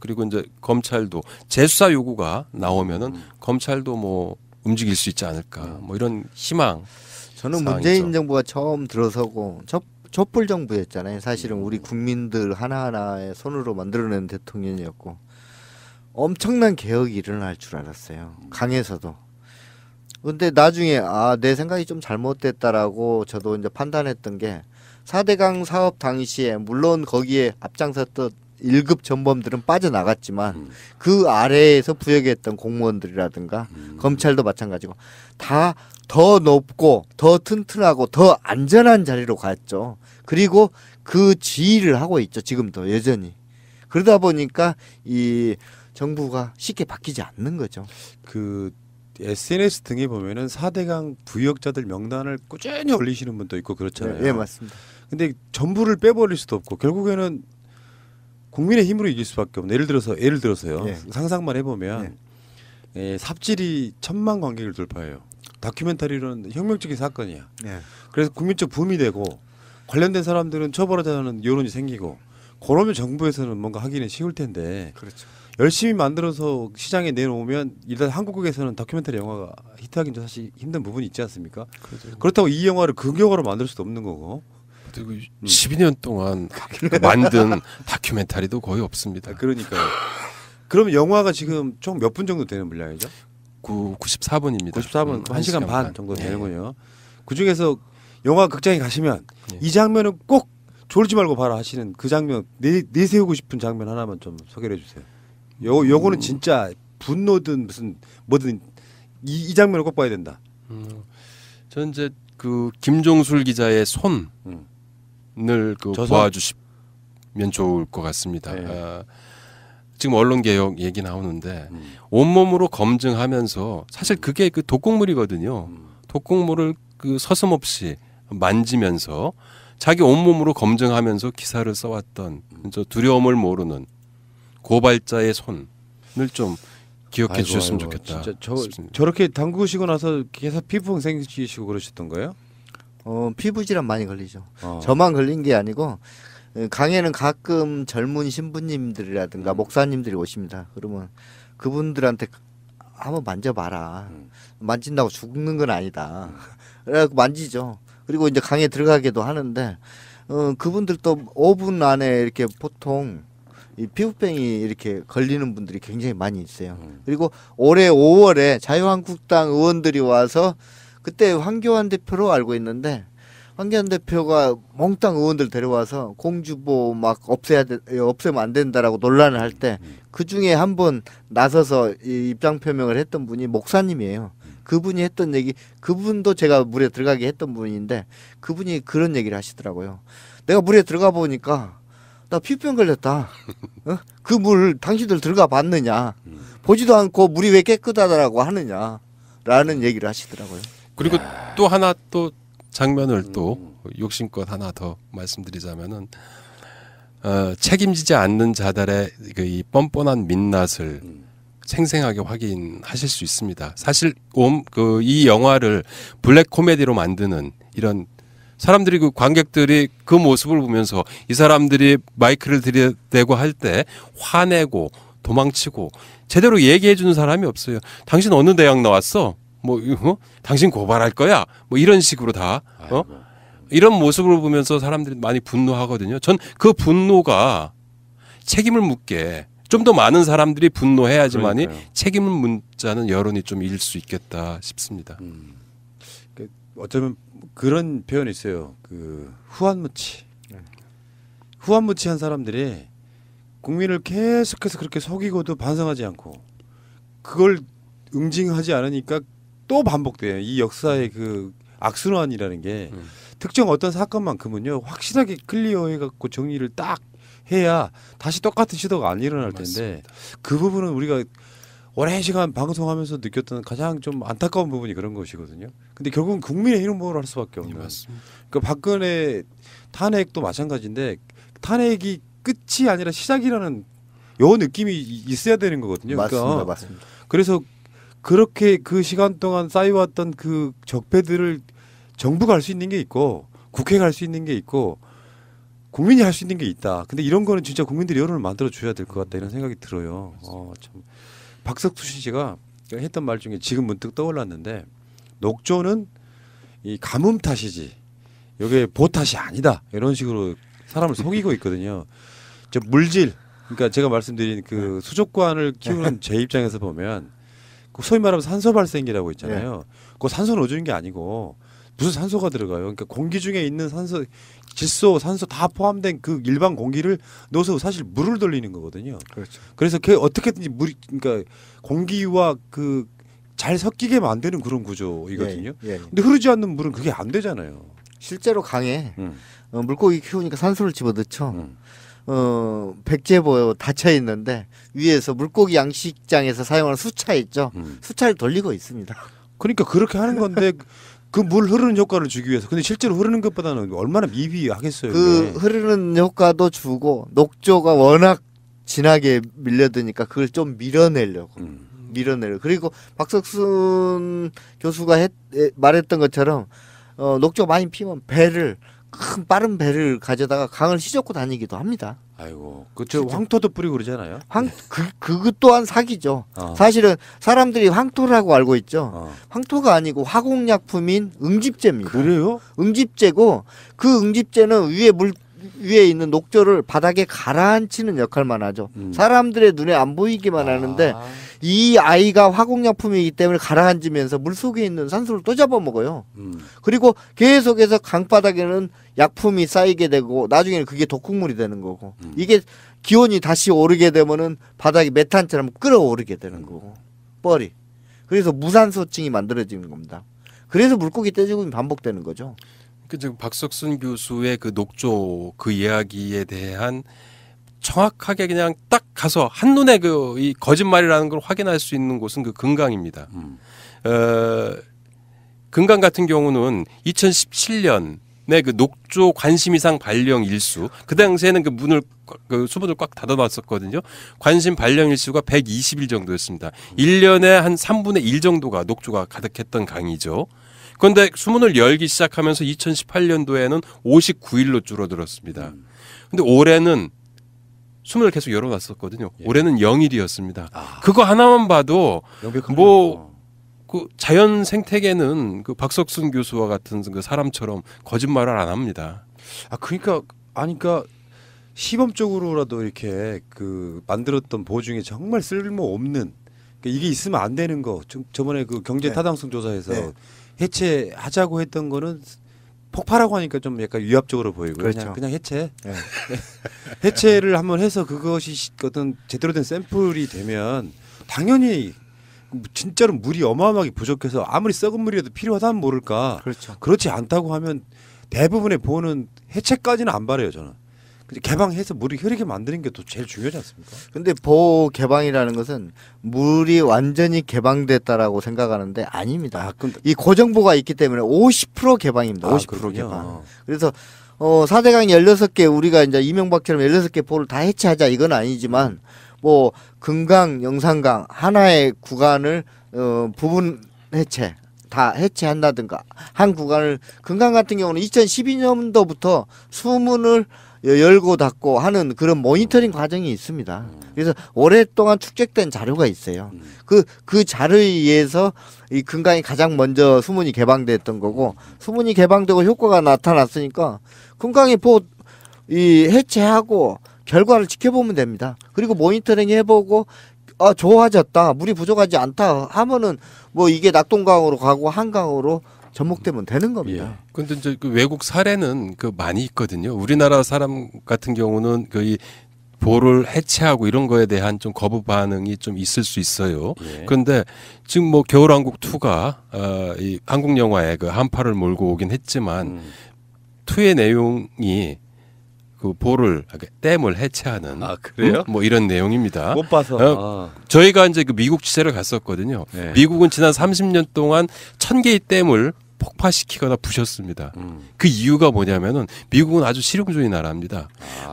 그리고 이제 검찰도 재수사 요구가 나오면은 검찰도 뭐 움직일 수 있지 않을까 뭐 이런 희망. 저는 상황이죠. 문재인 정부가 처음 들어서고 촛불 정부였잖아요. 사실은 우리 국민들 하나하나의 손으로 만들어낸 대통령이었고 엄청난 개혁이 일어날 줄 알았어요. 강에서도. 근데 나중에 내 생각이 좀 잘못됐다라고 저도 이제 판단했던 게 4대강 사업 당시에 물론 거기에 앞장섰던 1급 전범들은 빠져나갔지만 그 아래에서 부역했던 공무원들이라든가 검찰도 마찬가지고 다 더 높고 더 튼튼하고 더 안전한 자리로 갔죠. 그리고 그 지휘를 하고 있죠. 지금도 여전히. 그러다 보니까 이 정부가 쉽게 바뀌지 않는 거죠. 그 SNS 등에 보면은 4대강 부역자들 명단을 꾸준히 올리시는 분도 있고 그렇잖아요. 예, 맞습니다. 근데 전부를 빼버릴 수도 없고 결국에는 국민의 힘으로 이길 수밖에 없는. 예를 들어서요. 예. 상상만 해보면 삽질이 1000만 관객을 돌파해요. 다큐멘터리로는 혁명적인 사건이야. 예. 그래서 국민적 붐이 되고 관련된 사람들은 처벌하자는 여론이 생기고 그러면 정부에서는 뭔가 하기는 쉬울 텐데 그렇죠. 열심히 만들어서 시장에 내놓으면 일단 한국에서는 다큐멘터리 영화가 히트하기는 사실 힘든 부분이 있지 않습니까? 그렇다고 이 영화를 극영화로 만들 수도 없는 거고. 그리고 12년 동안 만든 다큐멘터리도 거의 없습니다. 그러니까요. 그러면 영화가 지금 총 몇 분 정도 되는 분량이죠? 94분입니다. 94분, 1시간 반 정도 네. 되는군요. 그중에서 영화 극장에 가시면 네. 이 장면은 꼭 졸지 말고 봐라 하시는 그 장면 내세우고 싶은 장면 하나만 좀 소개해 주세요. 요거는 진짜 분노든 무슨 뭐든 이 장면을 꼭 봐야 된다. 저는 이제 그 김종술 기자의 손을 그 저 손? 보아주시면 좋을 것 같습니다. 네. 지금 언론 개혁 얘기 나오는데 온몸으로 검증하면서 사실 그게 그 독극물이거든요. 독극물을 그 서슴없이 만지면서 자기 온몸으로 검증하면서 기사를 써왔던 저 두려움을 모르는 고발자의 손을 좀 기억해 주셨으면 좋겠다. 진짜 싶습니다. 저렇게 담그시고 나서 계속 피부병 생기시고 그러셨던 거예요? 피부 질환 많이 걸리죠. 어. 저만 걸린 게 아니고 강에는 가끔 젊은 신부님들이라든가 목사님들이 오십니다. 그러면 그분들한테 한번 만져봐라. 만진다고 죽는 건 아니다. 그래갖고 만지죠. 그리고 이제 강에 들어가기도 하는데 그분들도 5분 안에 이렇게 보통 이 피부병이 이렇게 걸리는 분들이 굉장히 많이 있어요. 그리고 올해 5월에 자유한국당 의원들이 와서 그때 황교안 대표로 알고 있는데 황교안 대표가 몽땅 의원들 데려와서 공주보 막 없애면 안 된다라고 논란을 할 때 그 중에 한 분 나서서 이 입장 표명을 했던 분이 목사님이에요. 그분이 했던 얘기, 그분도 제가 물에 들어가게 했던 분인데 그분이 그런 얘기를 하시더라고요. 내가 물에 들어가 보니까 나 피부병 걸렸다. 그 물 당신들 들어가 봤느냐? 보지도 않고 물이 왜 깨끗하다라고 하느냐라는 얘기를 하시더라고요. 그리고 또 하나 또 장면을 또 욕심껏 하나 더 말씀드리자면은 책임지지 않는 자들의 그 이 뻔뻔한 민낯을 생생하게 확인하실 수 있습니다. 사실 이 영화를 블랙 코미디로 만드는 이런 사람들이 그 관객들이 그 모습을 보면서 이 사람들이 마이크를 들이대고 할 때 화내고 도망치고 제대로 얘기해 주는 사람이 없어요. 당신 어느 대학 나왔어? 뭐 당신 고발할 거야? 뭐 이런 식으로 다 이런 모습을 보면서 사람들이 많이 분노하거든요. 전 그 분노가 책임을 묻게 좀 더 많은 사람들이 분노해야지만이 그러니까요. 책임을 묻자는 여론이 좀 일 수 있겠다 싶습니다. 어쩌면 그런 표현이 있어요. 그 후한무치. 후한무치한 사람들이 국민을 계속해서 그렇게 속이고도 반성하지 않고 그걸 응징하지 않으니까 또 반복돼요. 이 역사의 그 악순환이라는 게 특정 어떤 사건만큼은요 확실하게 클리어해갖고 정리를 딱 해야 다시 똑같은 시도가 안 일어날 텐데 맞습니다. 그 부분은 우리가 오랜 시간 방송하면서 느꼈던 가장 좀 안타까운 부분이 그런 것이거든요. 근데 결국은 국민의 희롱을 할 수밖에 없는. 맞습니다. 그 박근혜 탄핵도 마찬가지인데 탄핵이 끝이 아니라 시작이라는 요 느낌이 있어야 되는 거거든요. 맞습니다, 그러니까 맞습니다. 그래서 그렇게 그 시간 동안 쌓여왔던 그 적폐들을 정부가 할 수 있는 게 있고 국회가 할 수 있는 게 있고 국민이 할 수 있는 게 있다. 근데 이런 거는 진짜 국민들이 여론을 만들어 줘야 될 것 같다 이런 생각이 들어요. 참 박석수 씨가 했던 말 중에 지금 문득 떠올랐는데 녹조는 이 가뭄 탓이지 이게 보 탓이 아니다 이런 식으로 사람을 속이고 있거든요. 저 물질 그러니까 제가 말씀드린 그 수족관을 키우는 제 입장에서 보면 그 소위 말하면 산소 발생이라고 있잖아요. 그 산소 넣어주는 게 아니고 무슨 산소가 들어가요. 그러니까 공기 중에 있는 산소, 질소, 산소 다 포함된 그 일반 공기를 넣어서 사실 물을 돌리는 거거든요. 그렇죠. 그래서 그 어떻게든지 물이 그러니까 공기와 그 잘 섞이게 만드는 그런 구조이거든요. 예. 근데 흐르지 않는 물은 그게 안 되잖아요. 실제로 강에 음. 물고기 키우니까 산소를 집어넣죠. 백제보 닫혀 있는데 위에서 물고기 양식장에서 사용하는 수차 있죠. 수차를 돌리고 있습니다. 그러니까 그렇게 하는 건데 그 물 흐르는 효과를 주기 위해서. 근데 실제로 흐르는 것보다는 얼마나 미비하겠어요. 그 그게. 흐르는 효과도 주고 녹조가 워낙 진하게 밀려드니까 그걸 좀 밀어내려고. 그리고 박석순 교수가 말했던 것처럼 녹조 많이 피면 큰 빠른 배를 가져다가 강을 휘젓고 다니기도 합니다. 아이고, 그저 황토도 뿌리고 그러잖아요. 그것 또한 사기죠. 사실은 사람들이 황토라고 알고 있죠. 황토가 아니고 화공약품인 응집제입니다. 그래요? 응집제고 그 응집제는 위에 있는 녹조를 바닥에 가라앉히는 역할만 하죠. 사람들의 눈에 안 보이기만 하는데 이 아이가 화공약품이기 때문에 가라앉으면서 물속에 있는 산소를 또 잡아먹어요. 그리고 계속해서 강바닥에는 약품이 쌓이게 되고 나중에는 그게 독극물이 되는 거고 이게 기온이 다시 오르게 되면은 바닥이 메탄처럼 끓어오르게 되는 거고 뻘이. 그래서 무산소증이 만들어지는 겁니다. 그래서 물고기 떼죽음이 반복되는 거죠. 그 지금 박석순 교수의 그 녹조 그 이야기에 대한 정확하게 그냥 딱 가서 한눈에 그 이 거짓말이라는 걸 확인할 수 있는 곳은 그 금강입니다. 금강 같은 경우는 2017년에 그 녹조 관심 이상 발령 일수 그 당시에는 그 수문을 꽉 닫아놨었거든요. 관심 발령 일수가 120일 정도였습니다. 1년에 한 3분의 1 정도가 녹조가 가득했던 강이죠. 그런데 수문을 열기 시작하면서 2018년도에는 59일로 줄어들었습니다. 근데 올해는 수문을 계속 열어놨었거든요. 올해는 0일이었습니다. 그거 하나만 봐도 그 자연 생태계는 그 박석순 교수와 같은 그 사람처럼 거짓말을 안 합니다. 그러니까 시범적으로라도 이렇게 그 만들었던 보호 중에 정말 쓸모 없는 이게 있으면 안 되는 거. 저번에 그 경제 타당성 조사에서 해체하자고 했던 거는 폭파라고 하니까 좀 약간 위압적으로 보이고요. 그렇죠. 그냥 해체. 해체를 한번 해서 그것이 어떤 제대로 된 샘플이 되면 당연히 진짜로 물이 어마어마하게 부족해서 아무리 썩은 물이라도 필요하다면 모를까. 그렇죠. 그렇지 않다고 하면 대부분의 보호는 해체까지는 안 바래요 저는. 개방해서 물이 흐르게 만드는 게 또 제일 중요하지 않습니까? 근데 보호 개방이라는 것은 물이 완전히 개방됐다라고 생각하는데 아닙니다. 이 고정보가 있기 때문에 50% 개방입니다. 50% 그렇군요. 개방. 그래서 4대강 16개 우리가 이제 이명박처럼 16개 보호를 다 해체하자 이건 아니지만 뭐 금강, 영산강 하나의 구간을 부분 해체 다 해체한다든가 한 구간을 금강 같은 경우는 2012년도부터 수문을 열고 닫고 하는 그런 모니터링 과정이 있습니다. 그래서 오랫동안 축적된 자료가 있어요. 그 자료에 의해서 이 금강이 가장 먼저 수문이 개방됐던 거고 수문이 개방되고 효과가 나타났으니까 금강이 해체하고 결과를 지켜보면 됩니다. 그리고 모니터링 해보고 좋아졌다, 물이 부족하지 않다 하면은 뭐 이게 낙동강으로 가고 한강으로 접목되면 되는 겁니다. 그런데 이제 그 외국 사례는 그 많이 있거든요. 우리나라 사람 같은 경우는 그 보호를 해체하고 이런 거에 대한 좀 거부 반응이 좀 있을 수 있어요. 그런데 지금 뭐 겨울왕국 2가 이 한국 영화에 그 한파를 몰고 오긴 했지만 2의 내용이 그 보를 댐을 해체하는 아, 그래요? 뭐 이런 내용입니다. 못 봐서. 저희가 이제 그 미국 취재를 갔었거든요. 네. 미국은 지난 30년 동안 1000개의 댐을 폭파시키거나 부셨습니다. 그 이유가 뭐냐면은 미국은 아주 실용주의 나라입니다.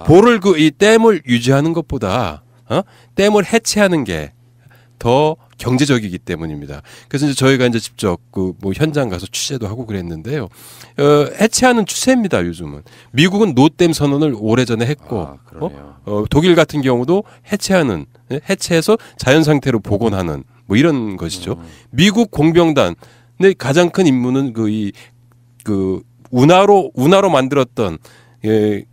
보를 그 이 댐을 유지하는 것보다 댐을 해체하는 게 더 경제적이기 때문입니다. 그래서 이제 저희가 이제 직접 그 뭐 현장 가서 취재도 하고 그랬는데요. 해체하는 추세입니다. 요즘은 미국은 노댐 선언을 오래전에 했고, 그러네요. 독일 같은 경우도 해체해서 자연 상태로 복원하는 뭐 이런 것이죠. 미국 공병단의 가장 큰 임무는 그 운하로 만들었던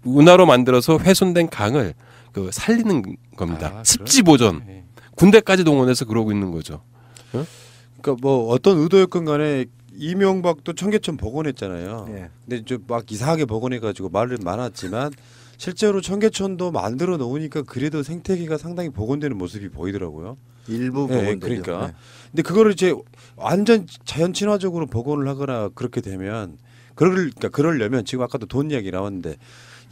운하로 만들어서 훼손된 강을 그 살리는 겁니다. 습지 보존. 네. 군대까지 동원해서 그러고 있는 거죠. 그러니까 뭐 어떤 의도였건 간에 이명박도 청계천 복원했잖아요. 예. 근데 좀 막 이상하게 복원해가지고 말은 많았지만 실제로 청계천도 만들어 놓으니까 그래도 생태계가 상당히 복원되는 모습이 보이더라고요. 일부 네, 복원되죠. 그러니까. 네. 근데 그거를 이제 완전 자연 친화적으로 복원을 하거나 그렇게 되면 그러려면 지금 아까도 돈 이야기 나왔는데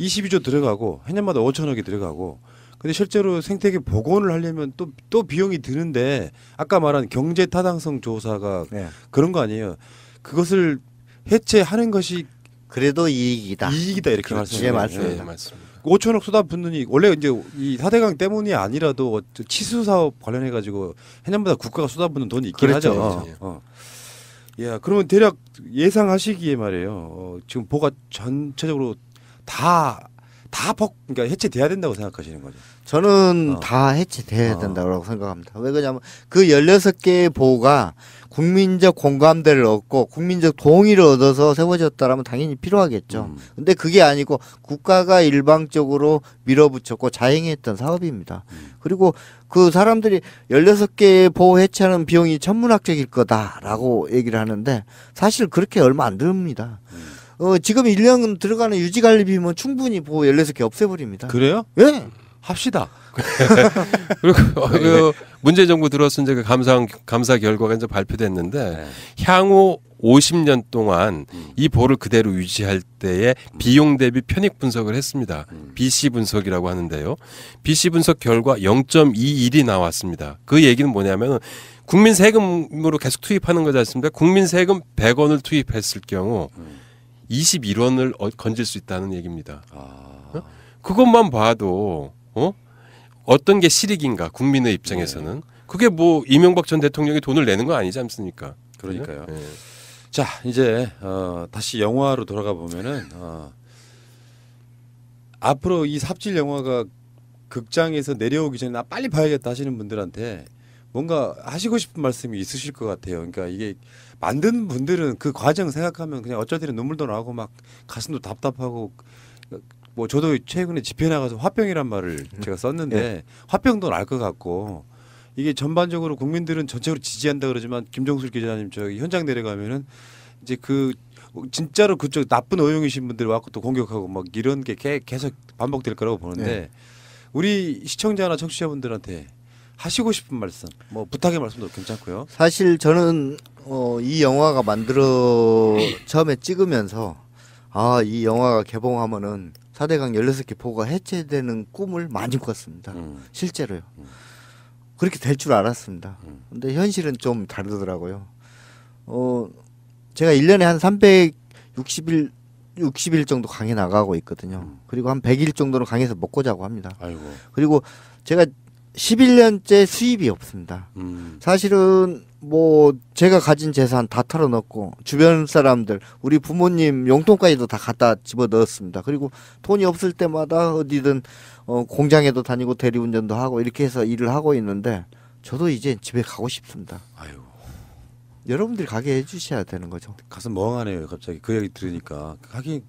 22조 들어가고 해년마다 5천억이 들어가고 근데 실제로 생태계 복원을 하려면 또 비용이 드는데 아까 말한 경제 타당성 조사가 네. 그런 거 아니에요. 그것을 해체하는 것이 그래도 이익이다. 이익이다 이렇게 그렇죠. 말씀해요. 예, 맞습니다. 네, 맞습니다. 5천억 쏟아붓느니 원래 이제 이 4대강 때문이 아니라도 치수 사업 관련해 가지고 해년마다 국가가 쏟아붓는 돈이 있긴 그렇죠. 하죠. 그렇죠. 야, 그러면 대략 예상하시기에 말이에요. 지금 보가 전체적으로 그러니까 해체돼야 된다고 생각하시는 거죠. 저는 다 해체돼야 된다고 생각합니다. 왜 그러냐면 그 16개의 보호가 국민적 공감대를 얻고 국민적 동의를 얻어서 세워졌다라면 당연히 필요하겠죠. 근데 그게 아니고 국가가 일방적으로 밀어붙였고 자행했던 사업입니다. 그리고 그 사람들이 16개 보호 해체하는 비용이 천문학적일 거다라고 얘기를 하는데 사실 그렇게 얼마 안 듭니다. 지금 1년 들어가는 유지관리비면 충분히 보호 16개 없애버립니다. 그래요? 예. 합시다. 그리고 그 문재인 정부 들어서 이제 그 감사 결과가 이제 발표됐는데 향후 50년 동안 이 보를 그대로 유지할 때의 비용 대비 편익 분석을 했습니다. BC 분석이라고 하는데요. BC 분석 결과 0.21이 나왔습니다. 그 얘기는 뭐냐면 국민 세금으로 계속 투입하는 거지 않습니까? 국민 세금 100원을 투입했을 경우 21원을 건질 수 있다는 얘기입니다. 그것만 봐도 어떤 게 실익인가 국민의 입장에서는 그게 뭐 이명박 전 대통령이 돈을 내는 거 아니지 않습니까? 그러니까요. 네. 자, 이제 다시 영화로 돌아가 보면은 앞으로 이 삽질 영화가 극장에서 내려오기 전에 나 빨리 봐야겠다 하시는 분들한테 뭔가 하시고 싶은 말씀이 있으실 것 같아요. 그러니까 이게 만든 분들은 그 과정 생각하면 그냥 어쩔 때는 눈물도 나고 막 가슴도 답답하고 뭐 저도 최근에 집회 나가서 화병이란 말을 제가 썼는데 화병도 날 것 같고 이게 전반적으로 국민들은 전체적으로 지지한다 그러지만 김종술 기자님 저기 현장 내려가면은 이제 그 진짜로 그쪽 나쁜 어용이신 분들 와서 또 공격하고 막 이런 게 계속 반복될 거라고 보는데 우리 시청자나 청취자분들한테 하시고 싶은 말씀, 뭐 부탁의 말씀도 괜찮고요. 사실 저는 이 영화가 처음에 찍으면서 이 영화가 개봉하면은 4대강 16개 보호가 해체되는 꿈을 많이 꿨습니다. 실제로요. 그렇게 될 줄 알았습니다. 근데 현실은 좀 다르더라고요. 제가 1년에 한 360일 정도 강에 나가고 있거든요. 그리고 한 100일 정도는 강에서 먹고 자고 합니다. 아이고. 그리고 제가 11년째 수입이 없습니다. 사실은 뭐 제가 가진 재산 다 털어넣고 주변 사람들 우리 부모님 용돈까지도 다 갖다 집어넣었습니다. 그리고 돈이 없을 때마다 어디든 공장에도 다니고 대리운전도 하고 이렇게 해서 일을 하고 있는데 저도 이제 집에 가고 싶습니다. 아이고. 여러분들이 가게 해주셔야 되는 거죠. 가슴 멍하네요. 갑자기 그 얘기 들으니까 하긴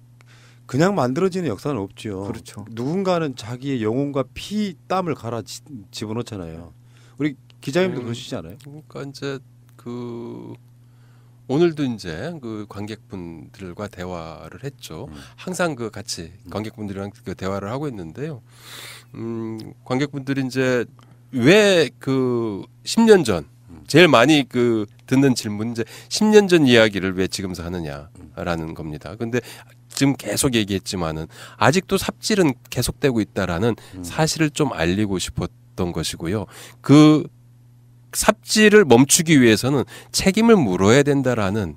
그냥 만들어지는 역사는 없죠. 그렇죠. 누군가는 자기의 영혼과 피, 땀을 갈아 집어넣잖아요. 우리 기자님도 그러시지 않아요? 그러니까 이제 그 오늘도 이제 그 관객분들과 대화를 했죠. 항상 그 같이 관객분들이랑 그 대화를 하고 있는데요. 관객분들이 이제 왜 그 10년 전 제일 많이 듣는 질문 이제 10년 전 이야기를 왜 지금서 하느냐라는 겁니다. 근데 지금 계속 얘기했지만은 아직도 삽질은 계속되고 있다라는 사실을 좀 알리고 싶었던 것이고요. 그 삽질을 멈추기 위해서는 책임을 물어야 된다라는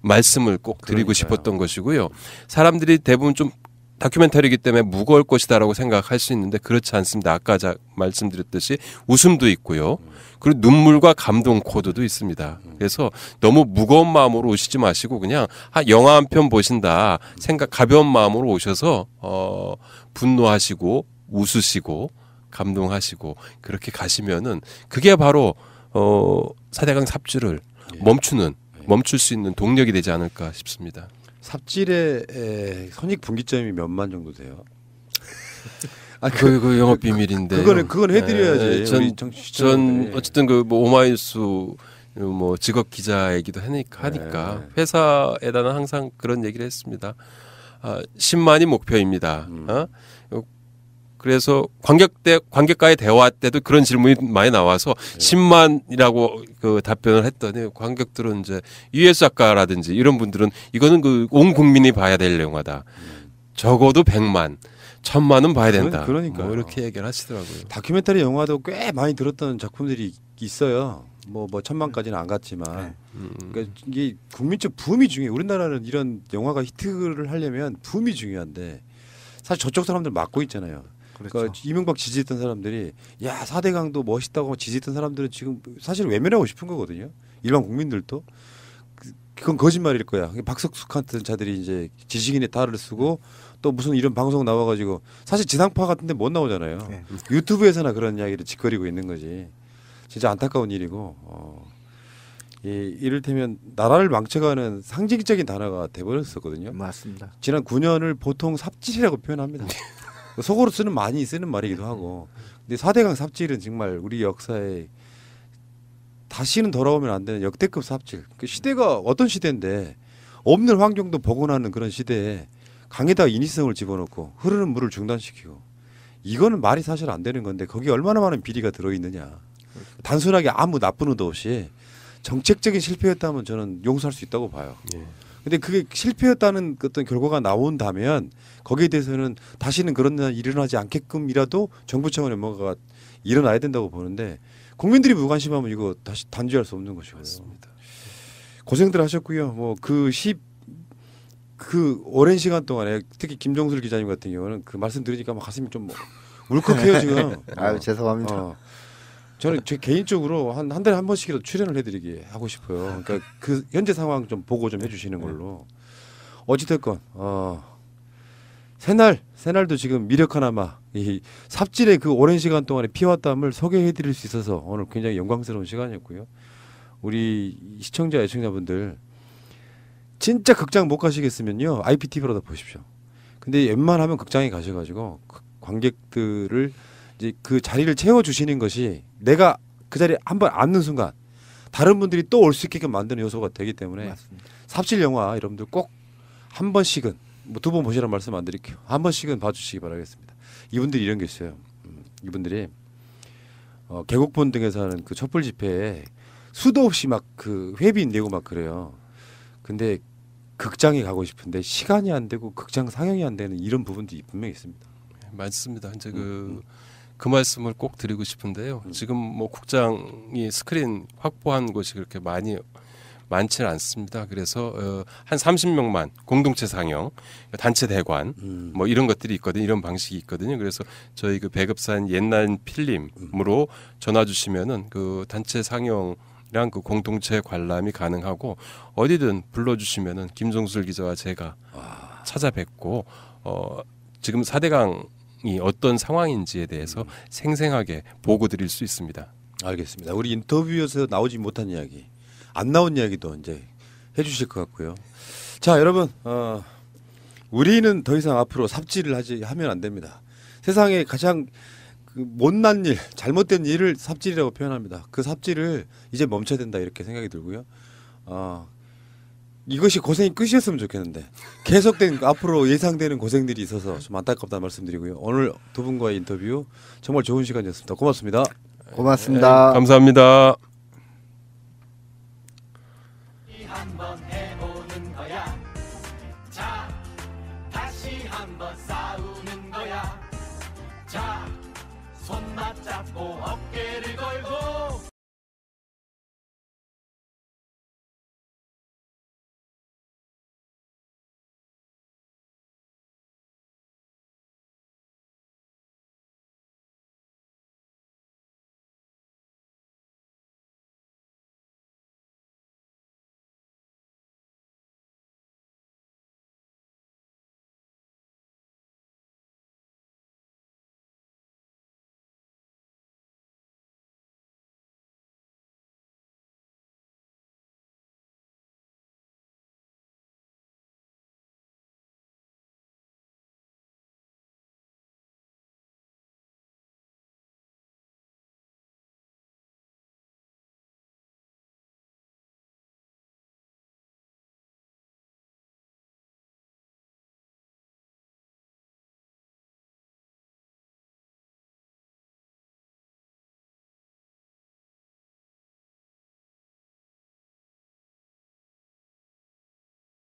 말씀을 꼭 드리고 그러니까요. 싶었던 것이고요. 사람들이 대부분 좀 다큐멘터리이기 때문에 무거울 것이다라고 생각할 수 있는데 그렇지 않습니다. 아까 말씀드렸듯이 웃음도 있고요. 그리고 눈물과 감동 코드도 있습니다. 그래서 너무 무거운 마음으로 오시지 마시고 그냥 영화 한 편 보신다 생각 가벼운 마음으로 오셔서 분노하시고 웃으시고 감동하시고 그렇게 가시면은 그게 바로 4대강 삽질을 멈출 수 있는 동력이 되지 않을까 싶습니다. 삽질의 손익 분기점이 몇만 정도 돼요? 그 영업 비밀인데 그건 해드려야지. 전 어쨌든 그 뭐 오마이뉴스 뭐 직업 기자이기도 하니까 회사에다는 항상 그런 얘기를 했습니다. 10만이 목표입니다. 그래서 관객과의 대화 때도 그런 질문이 많이 나와서 10만이라고 그 답변을 했더니 관객들은 이제 유해수 작가라든지 이런 분들은 이거는 그 온 국민이 봐야 될 영화다. 적어도 100만, 1000만은 봐야 된다. 그러니까요. 뭐 이렇게 얘기를 하시더라고요. 다큐멘터리 영화도 꽤 많이 들었던 작품들이 있어요. 뭐 1000만까지는 안 갔지만 그러니까 이게 국민적 붐이 중요해. 우리나라는 이런 영화가 히트를 하려면 붐이 중요한데 사실 저쪽 사람들 막고 있잖아요. 그러니까 이명박 지지했던 사람들이 야 4대강도 멋있다고 지지했던 사람들은 지금 사실 외면하고 싶은 거거든요. 일반 국민들도 그건 거짓말일 거야. 박석숙 같은 자들이 이제 지식인의 탈을 쓰고 또 무슨 이런 방송 나와가지고 사실 지상파 같은데 못 나오잖아요. 유튜브에서나 그런 이야기를 짓거리고 있는 거지. 진짜 안타까운 일이고 이를테면 나라를 망쳐가는 상징적인 단어가 돼버렸었거든요. 맞습니다. 지난 9년을 보통 삽질이라고 표현합니다. 속어로 많이 쓰는 말이기도 하고. 근데 4대강 삽질은 정말 우리 역사에 다시는 돌아오면 안 되는 역대급 삽질. 그 시대가 어떤 시대인데 없는 환경도 복원하는 그런 시대에 강에다가 인위성을 집어넣고 흐르는 물을 중단시키고 이거는 말이 사실 안 되는 건데 거기에 얼마나 많은 비리가 들어있느냐. 단순하게 아무 나쁜 의도 없이 정책적인 실패였다면 저는 용서할 수 있다고 봐요. 근데 그게 실패였다는 어떤 결과가 나온다면 거기에 대해서는 다시는 그런 일이 일어나지 않게끔이라도 정부 차원의 뭔가가 일어나야 된다고 보는데 국민들이 무관심하면 이거 다시 단죄할 수 없는 것이고요. 맞습니다. 고생들 하셨고요. 뭐 그 오랜 시간 동안에 특히 김종술 기자님 같은 경우는 그 말씀 들으니까 막 가슴이 좀 울컥해요 지금. 아유 죄송합니다. 저는 제 개인적으로 한 달에 한 번씩이라도 출연을 해드리게 하고 싶어요. 그러니까 그 현재 상황 좀 보고 좀 해주시는 걸로. 어찌됐건 새날도 지금 미력 하나마 이 삽질의 그 오랜 시간 동안의 피와 땀을 소개해드릴 수 있어서 오늘 굉장히 영광스러운 시간이었고요. 우리 시청자 애청자분들 진짜 극장 못 가시겠으면요 IPTV로도 보십시오. 근데 웬만하면 극장에 가셔가지고 관객들을 이제 그 자리를 채워주시는 것이 내가 그 자리에 한번 앉는 순간 다른 분들이 또 올 수 있게끔 만드는 요소가 되기 때문에 맞습니다. 삽질 영화 여러분들 꼭 한 번씩은 뭐 2번 보시라는 말씀 안 드릴게요. 한 번씩은 봐주시기 바라겠습니다. 이분들이 이런 게 있어요. 이분들이 계곡본 등에서 하는 그 촛불 집회에 수도 없이 막 그 회비 내고 막 그래요. 근데 극장에 가고 싶은데 시간이 안 되고 극장 상영이 안 되는 이런 부분도 분명히 있습니다. 맞습니다. 이제 그 말씀을 꼭 드리고 싶은데요. 지금 뭐 국장이 스크린 확보한 곳이 그렇게 많지는 않습니다. 그래서 한 30명만 공동체 상영, 단체 대관 뭐 이런 것들이 있거든요. 이런 방식이 있거든요. 그래서 저희 그 배급사인 옛날 필름으로 전화 주시면은 그 단체 상영이랑 그 공동체 관람이 가능하고 어디든 불러주시면은 김종술 기자와 제가 찾아뵙고 지금 4대강이 어떤 상황인지에 대해서 생생하게 보고 드릴 수 있습니다. 알겠습니다. 우리 인터뷰에서 나오지 못한 이야기, 안 나온 이야기도 이제 해주실 것 같고요. 자, 여러분, 우리는 더 이상 앞으로 삽질을 하면 안 됩니다. 세상에 가장 그 못난 일, 잘못된 일을 삽질이라고 표현합니다. 그 삽질을 이제 멈춰야 된다 이렇게 생각이 들고요. 이것이 고생이 끝이었으면 좋겠는데 계속된 앞으로 예상되는 고생들이 있어서 좀 안타깝다는 말씀드리고요. 오늘 두 분과의 인터뷰 정말 좋은 시간이었습니다. 고맙습니다. 고맙습니다. 감사합니다. 한번 해보는 거야. 자, 고 어깨